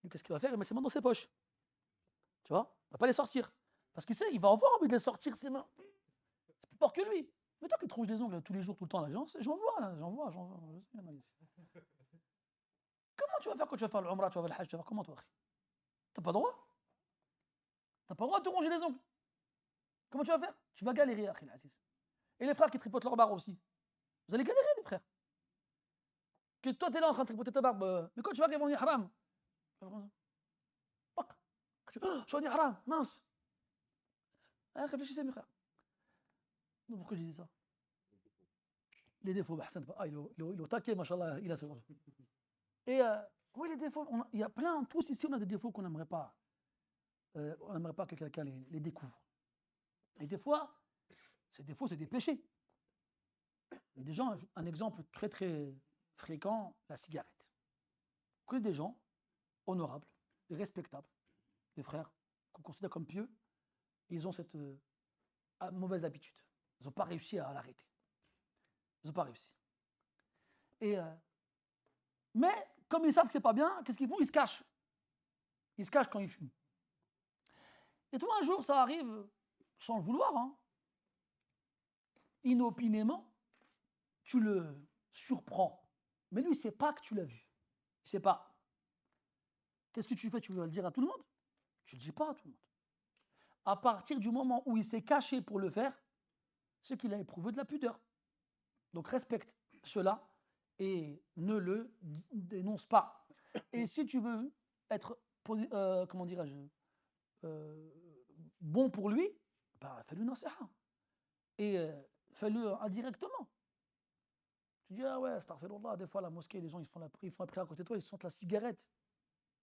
Lui, qu'est-ce qu'il va faire? Il met ses mains dans ses poches. Tu vois? Il ne va pas les sortir. Parce qu'il sait, il va avoir envie de les sortir, ses mains. C'est plus fort que lui. Mais toi qui te ronges les ongles tous les jours, tout le temps, là, j'en vois. Comment tu vas faire quand tu vas faire l'umrah, tu vas faire le hajj, tu vas faire comment toi? T'as pas le droit. T'as pas le droit de te ronger les ongles. Comment tu vas faire? Tu vas galérer, Akhil Aziz. Et les frères qui tripotent leur barbe aussi. Vous allez galérer, les frères. Que toi, tu es là en train de tripoter ta barbe. Mais quand tu vas arriver en ihram, je suis en ihram, mince. Réfléchissez, mes frères. Donc, pourquoi je dis ça? Les défauts, il est au taquet, machallah, il a ce. Et oui, les défauts, il y a plein, tous ici, on a des défauts qu'on n'aimerait pas. On n'aimerait pas que quelqu'un les découvre. Et des fois, ces défauts, c'est des péchés. Il y a des gens, un exemple très très fréquent, la cigarette. Vous connaissez des gens honorables, et respectables, des frères qu'on considère comme pieux, ils ont cette mauvaise habitude. Ils n'ont pas réussi à l'arrêter. Ils n'ont pas réussi. Et, mais comme ils savent que ce n'est pas bien, qu'est-ce qu'ils font? Ils se cachent. Ils se cachent quand ils fument. Et toi, un jour, ça arrive, sans le vouloir, hein, inopinément, tu le surprends. Mais lui, il ne sait pas que tu l'as vu. Il ne sait pas. Qu'est-ce que tu fais? Tu veux le dire à tout le monde? Tu ne le dis pas à tout le monde. À partir du moment où il s'est caché pour le faire, c'est qu'il a éprouvé de la pudeur. Donc respecte cela et ne le dénonce pas. Et si tu veux être, comment dirais-je, bon pour lui, bah, fais-le nasiha. Et fais-le indirectement. Tu dis, ah ouais, astaghfirullah, des fois à la mosquée, les gens ils font la prière à côté de toi, ils sentent la cigarette.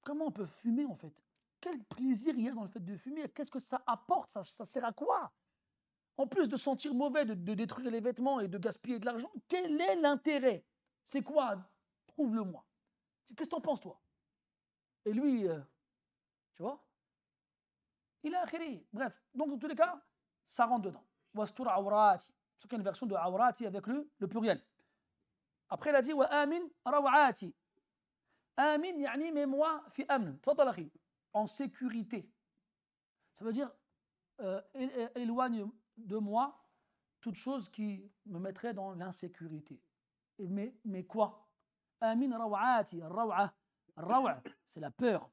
Comment on peut fumer en fait? Quel plaisir il y a dans le fait de fumer? Qu'est-ce que ça apporte? Ça sert à quoi? En plus de sentir mauvais, de détruire les vêtements et de gaspiller de l'argent, quel est l'intérêt? C'est quoi? Prouve-le-moi. Qu'est-ce que t'en penses, toi? Et lui, tu vois, il a akhiri. Bref, donc dans tous les cas, ça rentre dedans. Wastur awrati. C'est qu'il y a une version de awrati avec le pluriel. Après, il a dit wa amin rawati. Amin, yani, mets-moi fi amn. Tfadal akhi. En sécurité. Ça veut dire éloigne de moi toute chose qui me mettrait dans l'insécurité. Mais quoi? Amin rawati. Rawa, c'est la peur.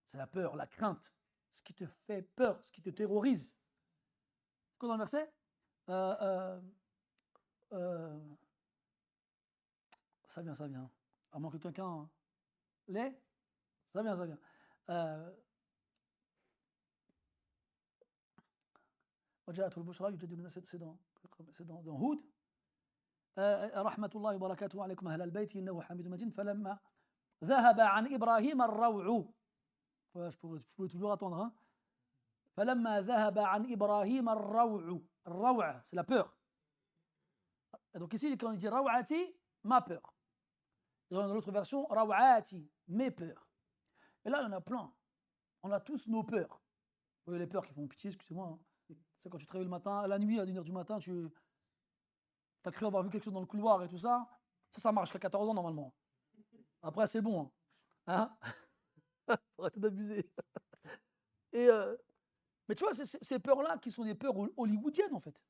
C'est la peur, la crainte. Ce qui te fait peur, ce qui te terrorise. Comme dans le verset, ça vient. À moins que quelqu'un l'ait, ça vient. وجاءته البشرى يجادلنا الناس c'est dans Hud. رحمة الله وبركاته عليكم أهل البيت إنه حميد مجيد فلما ذهب عن إبراهيم الروع. Je pouvais toujours attendre. Hein. فلما ذهب عن إبراهيم الروع. الروع, c'est la peur. Et donc ici, quand il dit rawati, ma peur. Et dans l'autre version, rawati, mes peurs. Et là, il y en a plein. On a tous nos peurs. Vous voyez les peurs qui font pitié, excusez-moi. Hein. C'est quand tu te réveilles le matin, la nuit, à 1h du matin, tu as cru avoir vu quelque chose dans le couloir et tout ça. Ça marche jusqu'à 14 ans normalement. Après, c'est bon. Hein, arrêtez d'abuser. Et mais tu vois, ces peurs-là qui sont des peurs hollywoodiennes en fait.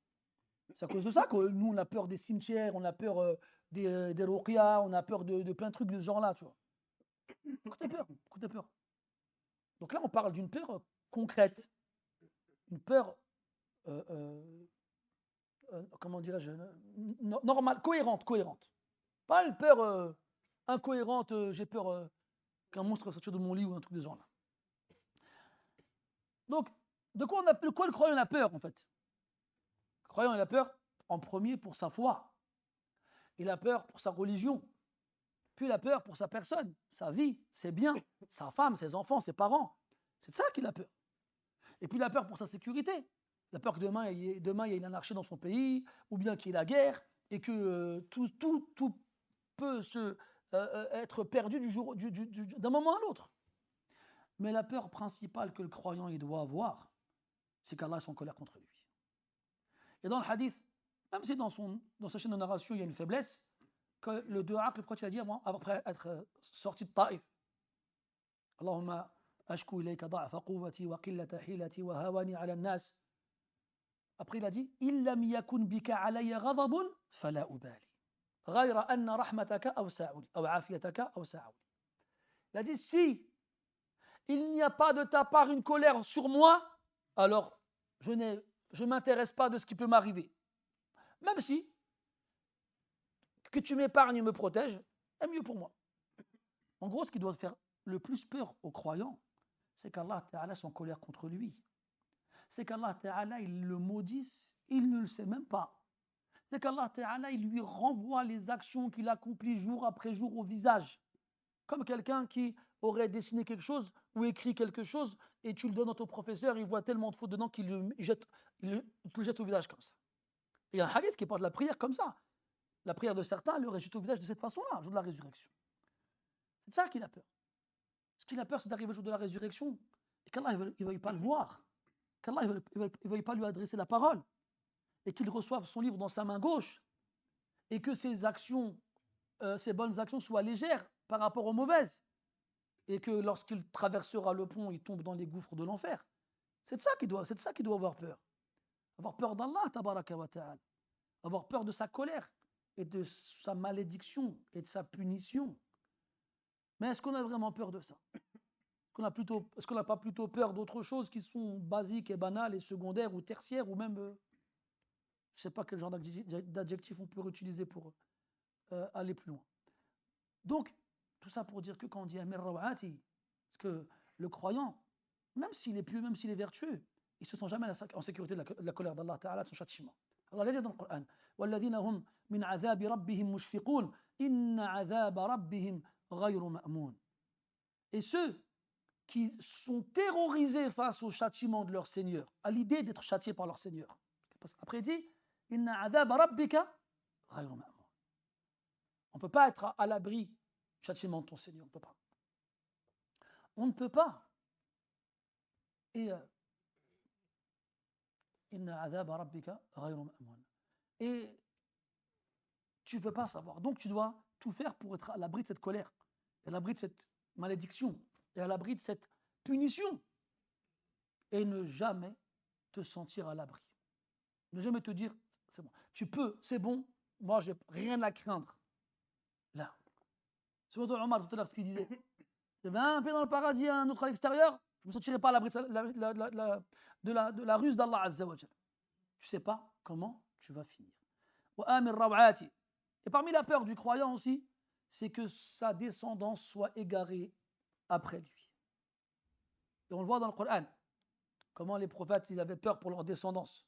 C'est à cause de ça que nous, on a peur des cimetières, on a peur des ruqyas, on a peur de plein de trucs de ce genre-là, tu vois. Pourquoi t'as peur? Donc là, on parle d'une peur concrète. Une peur, comment dirais-je, normale, cohérente. Pas une peur incohérente, j'ai peur qu'un monstre va sortir de mon lit ou un truc de ce genre-là. Donc, de quoi le croyant a peur en fait? Le croyant il a peur en premier pour sa foi. Il a peur pour sa religion. Puis il a peur pour sa personne, sa vie, ses biens, sa femme, ses enfants, ses parents. C'est de ça qu'il a peur. Et puis il a peur pour sa sécurité. Il a peur que demain il y ait une anarchie dans son pays, ou bien qu'il y ait la guerre, et que tout peut être perdu d'un moment à l'autre. Mais la peur principale que le croyant il doit avoir, c'est qu'Allah est en colère contre lui. Et dans le hadith, même si dans sa chaîne de narration il y a une faiblesse, que le dua que le prophète a dit après être sorti de Taïf, Allahumma ashku ilayka da'fa quwwati wa qillata hilati wa hawani ala an-nas. Après il a dit illam yakun bika alayya ghadabun fala ubali ghayra anna rahmataka awsa'u li aw afiyataka awsa'u li. Il a dit si il n'y a pas de ta part une colère sur moi, alors je ne m'intéresse pas de ce qui peut m'arriver. Même si que tu m'épargnes et me protèges, est mieux pour moi. En gros, ce qui doit faire le plus peur aux croyants, c'est qu'Allah Ta'ala est en colère contre lui. C'est qu'Allah Ta'ala, il le maudisse, il ne le sait même pas. C'est qu'Allah Ta'ala, il lui renvoie les actions qu'il accomplit jour après jour au visage. Comme quelqu'un qui aurait dessiné quelque chose ou écrit quelque chose et tu le donnes à ton professeur, il voit tellement de fautes dedans qu'il te le jette au visage comme ça. Il y a un hadith qui parle de la prière comme ça. La prière de certains leur est jetée au visage de cette façon-là, le jour de la résurrection. C'est de ça qu'il a peur. Ce qu'il a peur, c'est d'arriver au jour de la résurrection et qu'Allah ne veuille pas le voir, qu'Allah ne veuille pas lui adresser la parole et qu'il reçoive son livre dans sa main gauche et que ses actions, ses bonnes actions soient légères par rapport aux mauvaises, et que lorsqu'il traversera le pont, il tombe dans les gouffres de l'enfer. C'est de ça qu'il doit avoir peur. Avoir peur d'Allah, tabaraka wa ta'ala. Avoir peur de sa colère et de sa malédiction et de sa punition. Mais est-ce qu'on a vraiment peur de ça? Est-ce qu'on n'a pas plutôt peur d'autres choses qui sont basiques et banales et secondaires ou tertiaires ou même, je ne sais pas quel genre d'adjectif on peut utiliser pour aller plus loin. Donc, tout ça pour dire que quand on dit Amir Rawati, parce que le croyant, même s'il est pieux, même s'il est vertueux, il ne se sent jamais en sécurité de la colère d'Allah Ta'ala, de son châtiment. Allah l'a dit dans le Coran وَالَّذِينَ هُمْ مِنْ عَذَابِ رَبِّهِمْ مُشْفِقُونَ إِنَّ عَذَابَ رَبِّهِمْ غَيْرُ مَأْمُونَ. Et ceux qui sont terrorisés face au châtiment de leur Seigneur, à l'idée d'être châtiés par leur Seigneur. Après il dit إِنَّ عَذَابَ رَبِّكَ غَيْرُ مَأْمُونَ. On ne peut pas être à l'abri du châtiment de ton Seigneur, on ne peut pas. On ne peut pas. Et Inna adhaba rabbika ghayru ma'mun. Et tu ne peux pas savoir. Donc tu dois tout faire pour être à l'abri de cette colère, à l'abri de cette malédiction, et à l'abri de cette punition. Et ne jamais te sentir à l'abri. Ne jamais te dire, c'est bon. Tu peux, c'est bon, moi j'ai rien à craindre. Là. C'est votre Omar tout à l'heure ce qu'il disait. Il y avait un pied dans le paradis, un autre à l'extérieur, je ne me sentirais pas à l'abri de la ruse d'Allah Azza wa Jal. Tu ne sais pas comment tu vas finir. Et parmi la peur du croyant aussi, c'est que sa descendance soit égarée après lui. Et on le voit dans le Coran, comment les prophètes ils avaient peur pour leur descendance.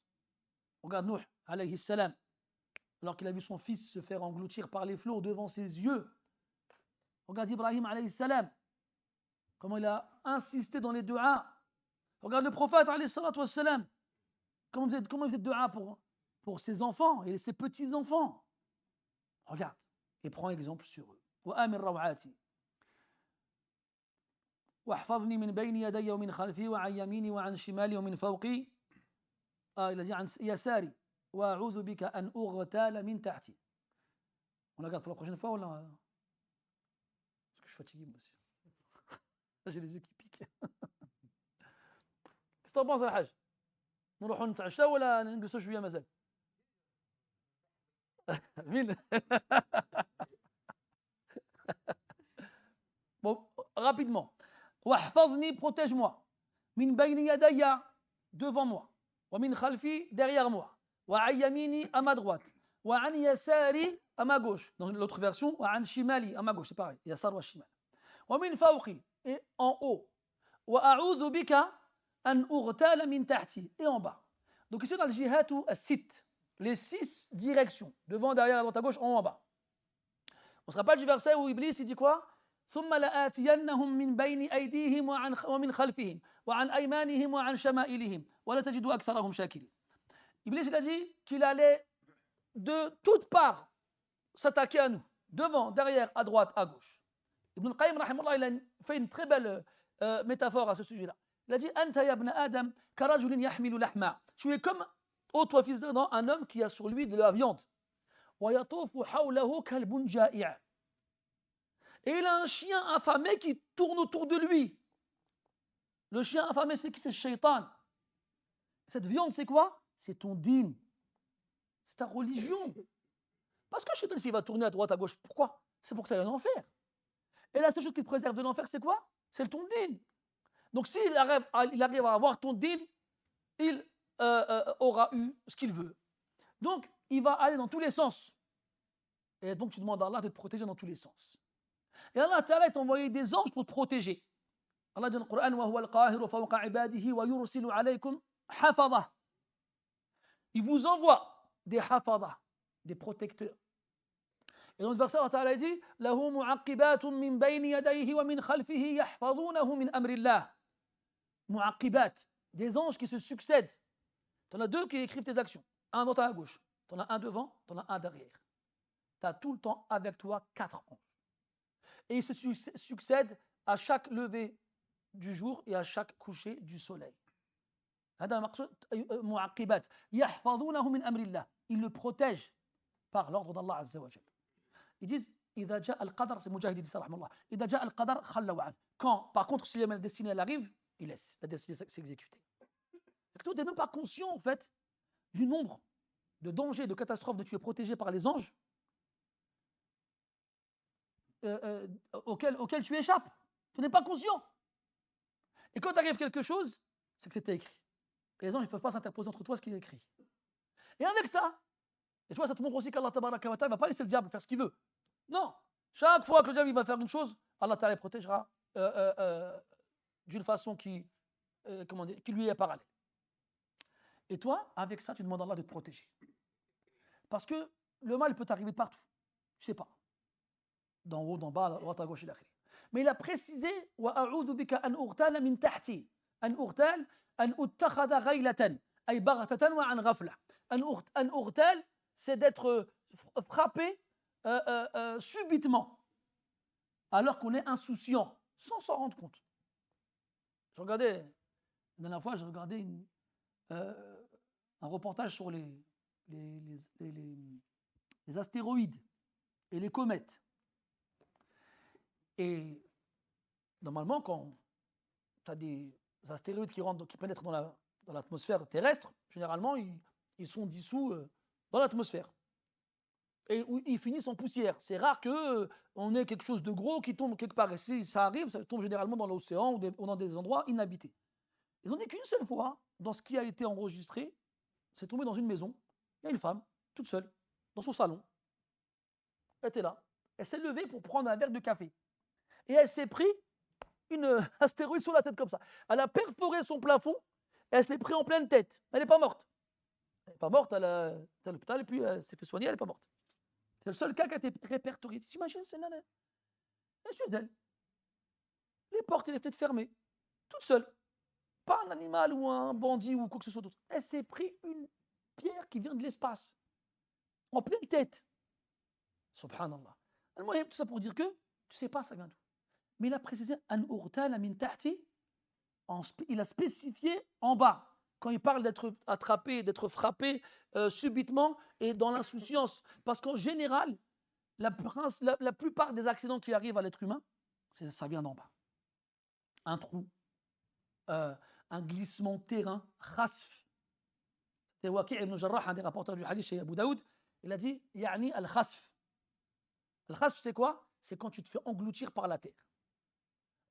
Regarde Nuh, alayhi salam, alors qu'il a vu son fils se faire engloutir par les flots devant ses yeux. Regarde Ibrahim, alayhi salam, comment il a insisté dans les du'as. Regarde le prophète, alayhi salatu wassalam, comment il faisait du'a pour ses enfants et ses petits-enfants. Regarde, et prends exemple sur eux. وآمن روعاتي واحفظني من بين يدي ومن خلفي وعن يميني وعن شمالي ومن فوقي il a dit عن يساري وأعوذ بك أن أغتال من تحتي. On la garde pour la prochaine fois ou là? Parce que je suis fatigué moi aussi. J'ai les yeux qui piquent. Qu'est-ce que tu en penses الحاج؟ نروحوا نتعشى ولا نجلسوا شويه مازال؟ مين؟ Bon, rapidement. واحفظني, protège-moi. من بين يدي, devant moi. ومن خلفي, derrière moi. وعن يميني, à ma droite. وعن يساري, à ma gauche. Dans l'autre version, وعن شمالي, à ma gauche, c'est pareil. يسار والشمال. ومن فوقي, et en haut. وأعوذ بك أن أغتال من تحتي, et en bas. Donc ici dans le jihad ou as-sit, les 6 directions, devant, derrière, à droite, à gauche, en haut, en bas. On se rappelle du verset où Iblis il dit quoi? ثم لآتينهم من بين أيديهم ومن خلفهم وعن أيمانهم وعن شمائلهم ولا تجد أكثرهم شاكرين. Iblis il a dit qu'il allait de toutes parts s'attaquer à nous, devant, derrière, à droite, à gauche. Ibn al-Qayyim rahimahullah il a fait une très belle métaphore à ce sujet-là. Il a dit Anta ya ibn Adam karajulin yahmilu lahma. Tu es comme, ô toi fils d'Adam, un homme qui a sur lui de la viande. Wa yatufu hawlahu kalbun ja'i'. Et il a un chien affamé qui tourne autour de lui. Le chien affamé, c'est qui? C'est le shaitan. Cette viande, c'est quoi? C'est ton din. C'est ta religion. Parce que le shaitan, s'il va tourner à droite, à gauche, pourquoi? C'est pour que tu ailles en enfer. Et la seule chose qui te préserve de l'enfer, c'est quoi? C'est ton din. Donc s'il arrive à avoir ton din, il aura eu ce qu'il veut. Donc, il va aller dans tous les sens. Et donc, tu demandes à Allah de te protéger dans tous les sens. Et Allah Ta'ala t'a envoyé des anges pour te protéger. Allah dit dans le Coran وَهُوَ الْقَاهِرُ فَوْقَ عِبَادِهِ وَيُرْسِلُ عَلَيْكُمْ حَفَظَةً. Il vous envoie des hafadah, des protecteurs. Et dans le verset Allah Ta'ala dit لَهُ مُعَقِّبَاتٌ مِّن بَيْنِ يَدَيْهِ وَمِنْ خَلْفِهِ يَحْفَظُونَهُ مِنْ أَمْرِ اللَّهِ. Mu'aqibat, des anges qui se succèdent. Tu en as 2 qui écrivent tes actions. Un dans ta gauche, tu en as un devant, tu en as un derrière. Tu as tout le temps avec toi 4 anges. Et ils se succèdent à chaque lever du jour et à chaque coucher du soleil. Ils le protègent par l'ordre d'Allah Azza wa Jal. Ils disent إذا جاء القدر, c'est Mujahid dit ça, rahmallah. إذا جاء القدر خلوا عنه. Quand, par contre, si la destinée elle arrive, il laisse la destinée s'exécuter. Toi, tu n'es même pas conscient, en fait, du nombre de dangers, de catastrophes dont tu es protégé par les anges auxquels tu échappes. Tu n'es pas conscient. Et quand arrive quelque chose, c'est que c'était écrit. Et les anges ne peuvent pas s'interposer entre toi et ce qui est écrit. Et avec ça, et tu vois, ça te montre aussi qu'Allah tabaraka wa ta'ala ne va pas laisser le diable faire ce qu'il veut. Non. Chaque fois que le diable il va faire une chose, Allah ta'ala le protégera d'une façon qui lui est parallèle. Et toi, avec ça, tu demandes à Allah de te protéger. Parce que le mal peut t'arriver de partout. Tu ne sais pas. D'en haut, d'en bas, à droite, à gauche, il a créé. Mais il a précisé وَأَعُوذُ بِكَ أَنْ أُغْتَالَ مِنْ تَحْتِي أَنْ أُغْتَالَ أَنْ أُتَّخَذَ غَيْلَةً أي بغتة وعن غفلة. أن أغتال, c'est d'être frappé subitement, alors qu'on est insouciant, sans s'en rendre compte. Je regardais, la dernière fois, j'ai regardé un reportage sur les astéroïdes et les comètes. Et normalement, quand tu as des astéroïdes qui pénètrent dans l'atmosphère terrestre, généralement, ils sont dissous dans l'atmosphère. Et ils finissent en poussière. C'est rare qu'on ait quelque chose de gros qui tombe quelque part. Et si ça arrive, ça tombe généralement dans l'océan ou dans des endroits inhabités. Ils ont dit qu'une seule fois, dans ce qui a été enregistré, c'est tombé dans une maison. Il y a une femme, toute seule, dans son salon. Elle était là. Elle s'est levée pour prendre un verre de café. Et elle s'est pris une astéroïde sur la tête comme ça. Elle a perforé son plafond et elle se l'est pris en pleine tête. Elle n'est pas morte. Elle n'est pas morte, elle a été à l'hôpital et puis elle s'est fait soigner, elle n'est pas morte. C'est le seul cas qui a été répertorié. T'imagines, c'est nana. Elle est chez elle. Les portes et les fenêtres fermées. Toute seule. Pas un animal ou un bandit ou quoi que ce soit d'autre. Elle s'est pris une pierre qui vient de l'espace. En pleine tête. Subhanallah. Tout ça pour dire que tu ne sais pas ça vient d'où. Mais il a précisé an urtala min tahti, il a spécifié en bas. Quand il parle d'être attrapé, d'être frappé subitement et dans l'insouciance. Parce qu'en général, la plupart des accidents qui arrivent à l'être humain, ça vient d'en bas. Un trou, un glissement de terrain, khasf. C'est Waqi' ibn Jarrah, un des rapporteurs du hadith chez Abu Daoud, il a dit yani al-khasf. Al-khasf, c'est quoi? C'est quand tu te fais engloutir par la terre.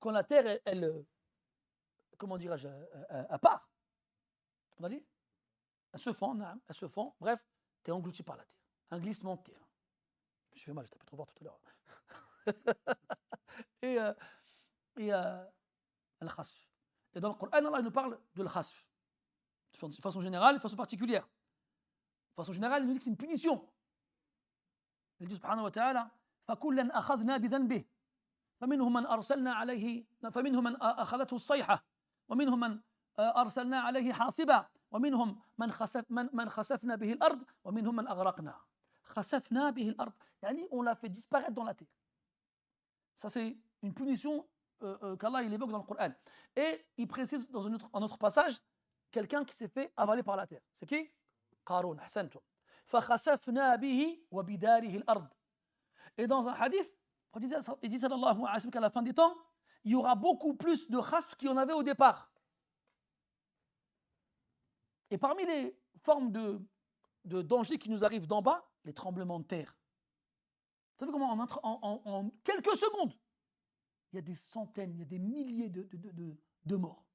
Quand la terre, elle comment dirais-je, elle part. On a dit elle se fend, bref, tu es englouti par la terre. Un glissement de terre. Je fais mal, je t'ai pas trop voir tout à l'heure. et al-khasf. Et dans le Coran, Allah nous parle de al-khasf. De façon générale et de façon particulière. De façon générale, il nous dit que c'est une punition. Il dit subhanahu wa ta'ala فَكُلًّا أَخَذْنَا بِذَنْبِهِ فمنهم من أرسلنا عليه فمنهم من أخذته الصيحة ومنهم من أرسلنا عليه حاصبا ومنهم من خسفنا به الأرض ومنهم من أغرقنا خسفنا به الأرض يعني on l'a fait disparaître dans la terre. Ça c'est une punition qu'Allah il évoque dans le Coran. Et il précise dans un autre passage quelqu'un qui s'est fait avaler par la terre. C'est qui? Qarun, ahsantum. فخسفنا به وبداره الأرض. Et dans un hadith, il dit sallallahu alayhi wa sallam qu'à la fin des temps, il y aura beaucoup plus de khasf qu'il y en avait au départ. Et parmi les formes de danger qui nous arrivent d'en bas, les tremblements de terre. Vous savez comment en quelques secondes, il y a des centaines, il y a des milliers de morts.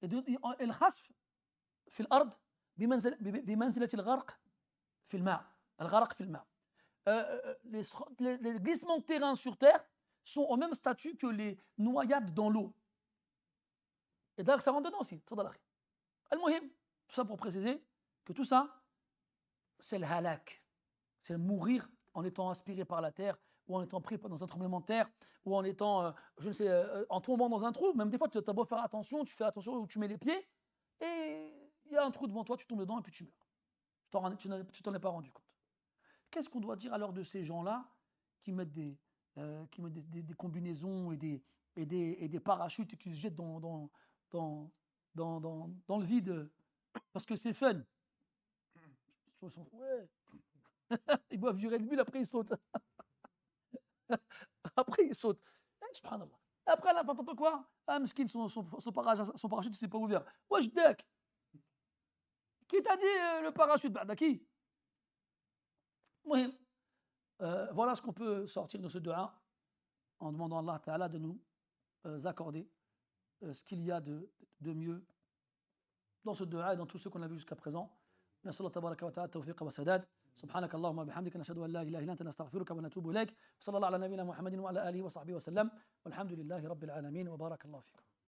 Et le khasf, في الأرض بمنزلة الغرق في الماء. الغرق في الماء. Les glissements de terrain sur terre sont au même statut que les noyades dans l'eau. Et d'ailleurs, ça rentre dedans aussi. Al-Muhim, tout ça pour préciser que tout ça, c'est le halak. C'est mourir en étant aspiré par la terre, ou en étant pris dans un tremblement de terre, ou en étant, en tombant dans un trou. Même des fois, tu as beau faire attention, tu fais attention où tu mets les pieds, et il y a un trou devant toi, tu tombes dedans et puis tu meurs. Tu t'en es pas rendu compte. Qu'est-ce qu'on doit dire alors de ces gens-là qui mettent des combinaisons et des parachutes et qui se jettent dans le vide parce que c'est fun? Ouais. Ils boivent du Red Bull, après ils sautent. Après ils sautent. Subhanallah. Après, à la fin, t'entends quoi? Ah, Meskin, son parachute, il s'est pas ouvert. Wesh, dek. Qui t'a dit le parachute? Bah, qui? Mouhim. Voilà ce qu'on peut sortir de ce dua en demandant à Allah Ta'ala de nous accorder ce qu'il y a de mieux dans ce dua et dans tout ce qu'on a vu jusqu'à présent. نسأل الله تبارك وتعالى التوفيق والسداد سبحانك اللهم وبحمدك نشهد أن لا إله إلا أنت نستغفرك ونتوب إليك صلى الله على نبينا محمد وعلى آله وصحبه وسلم والحمد لله رب العالمين وبارك الله فيكم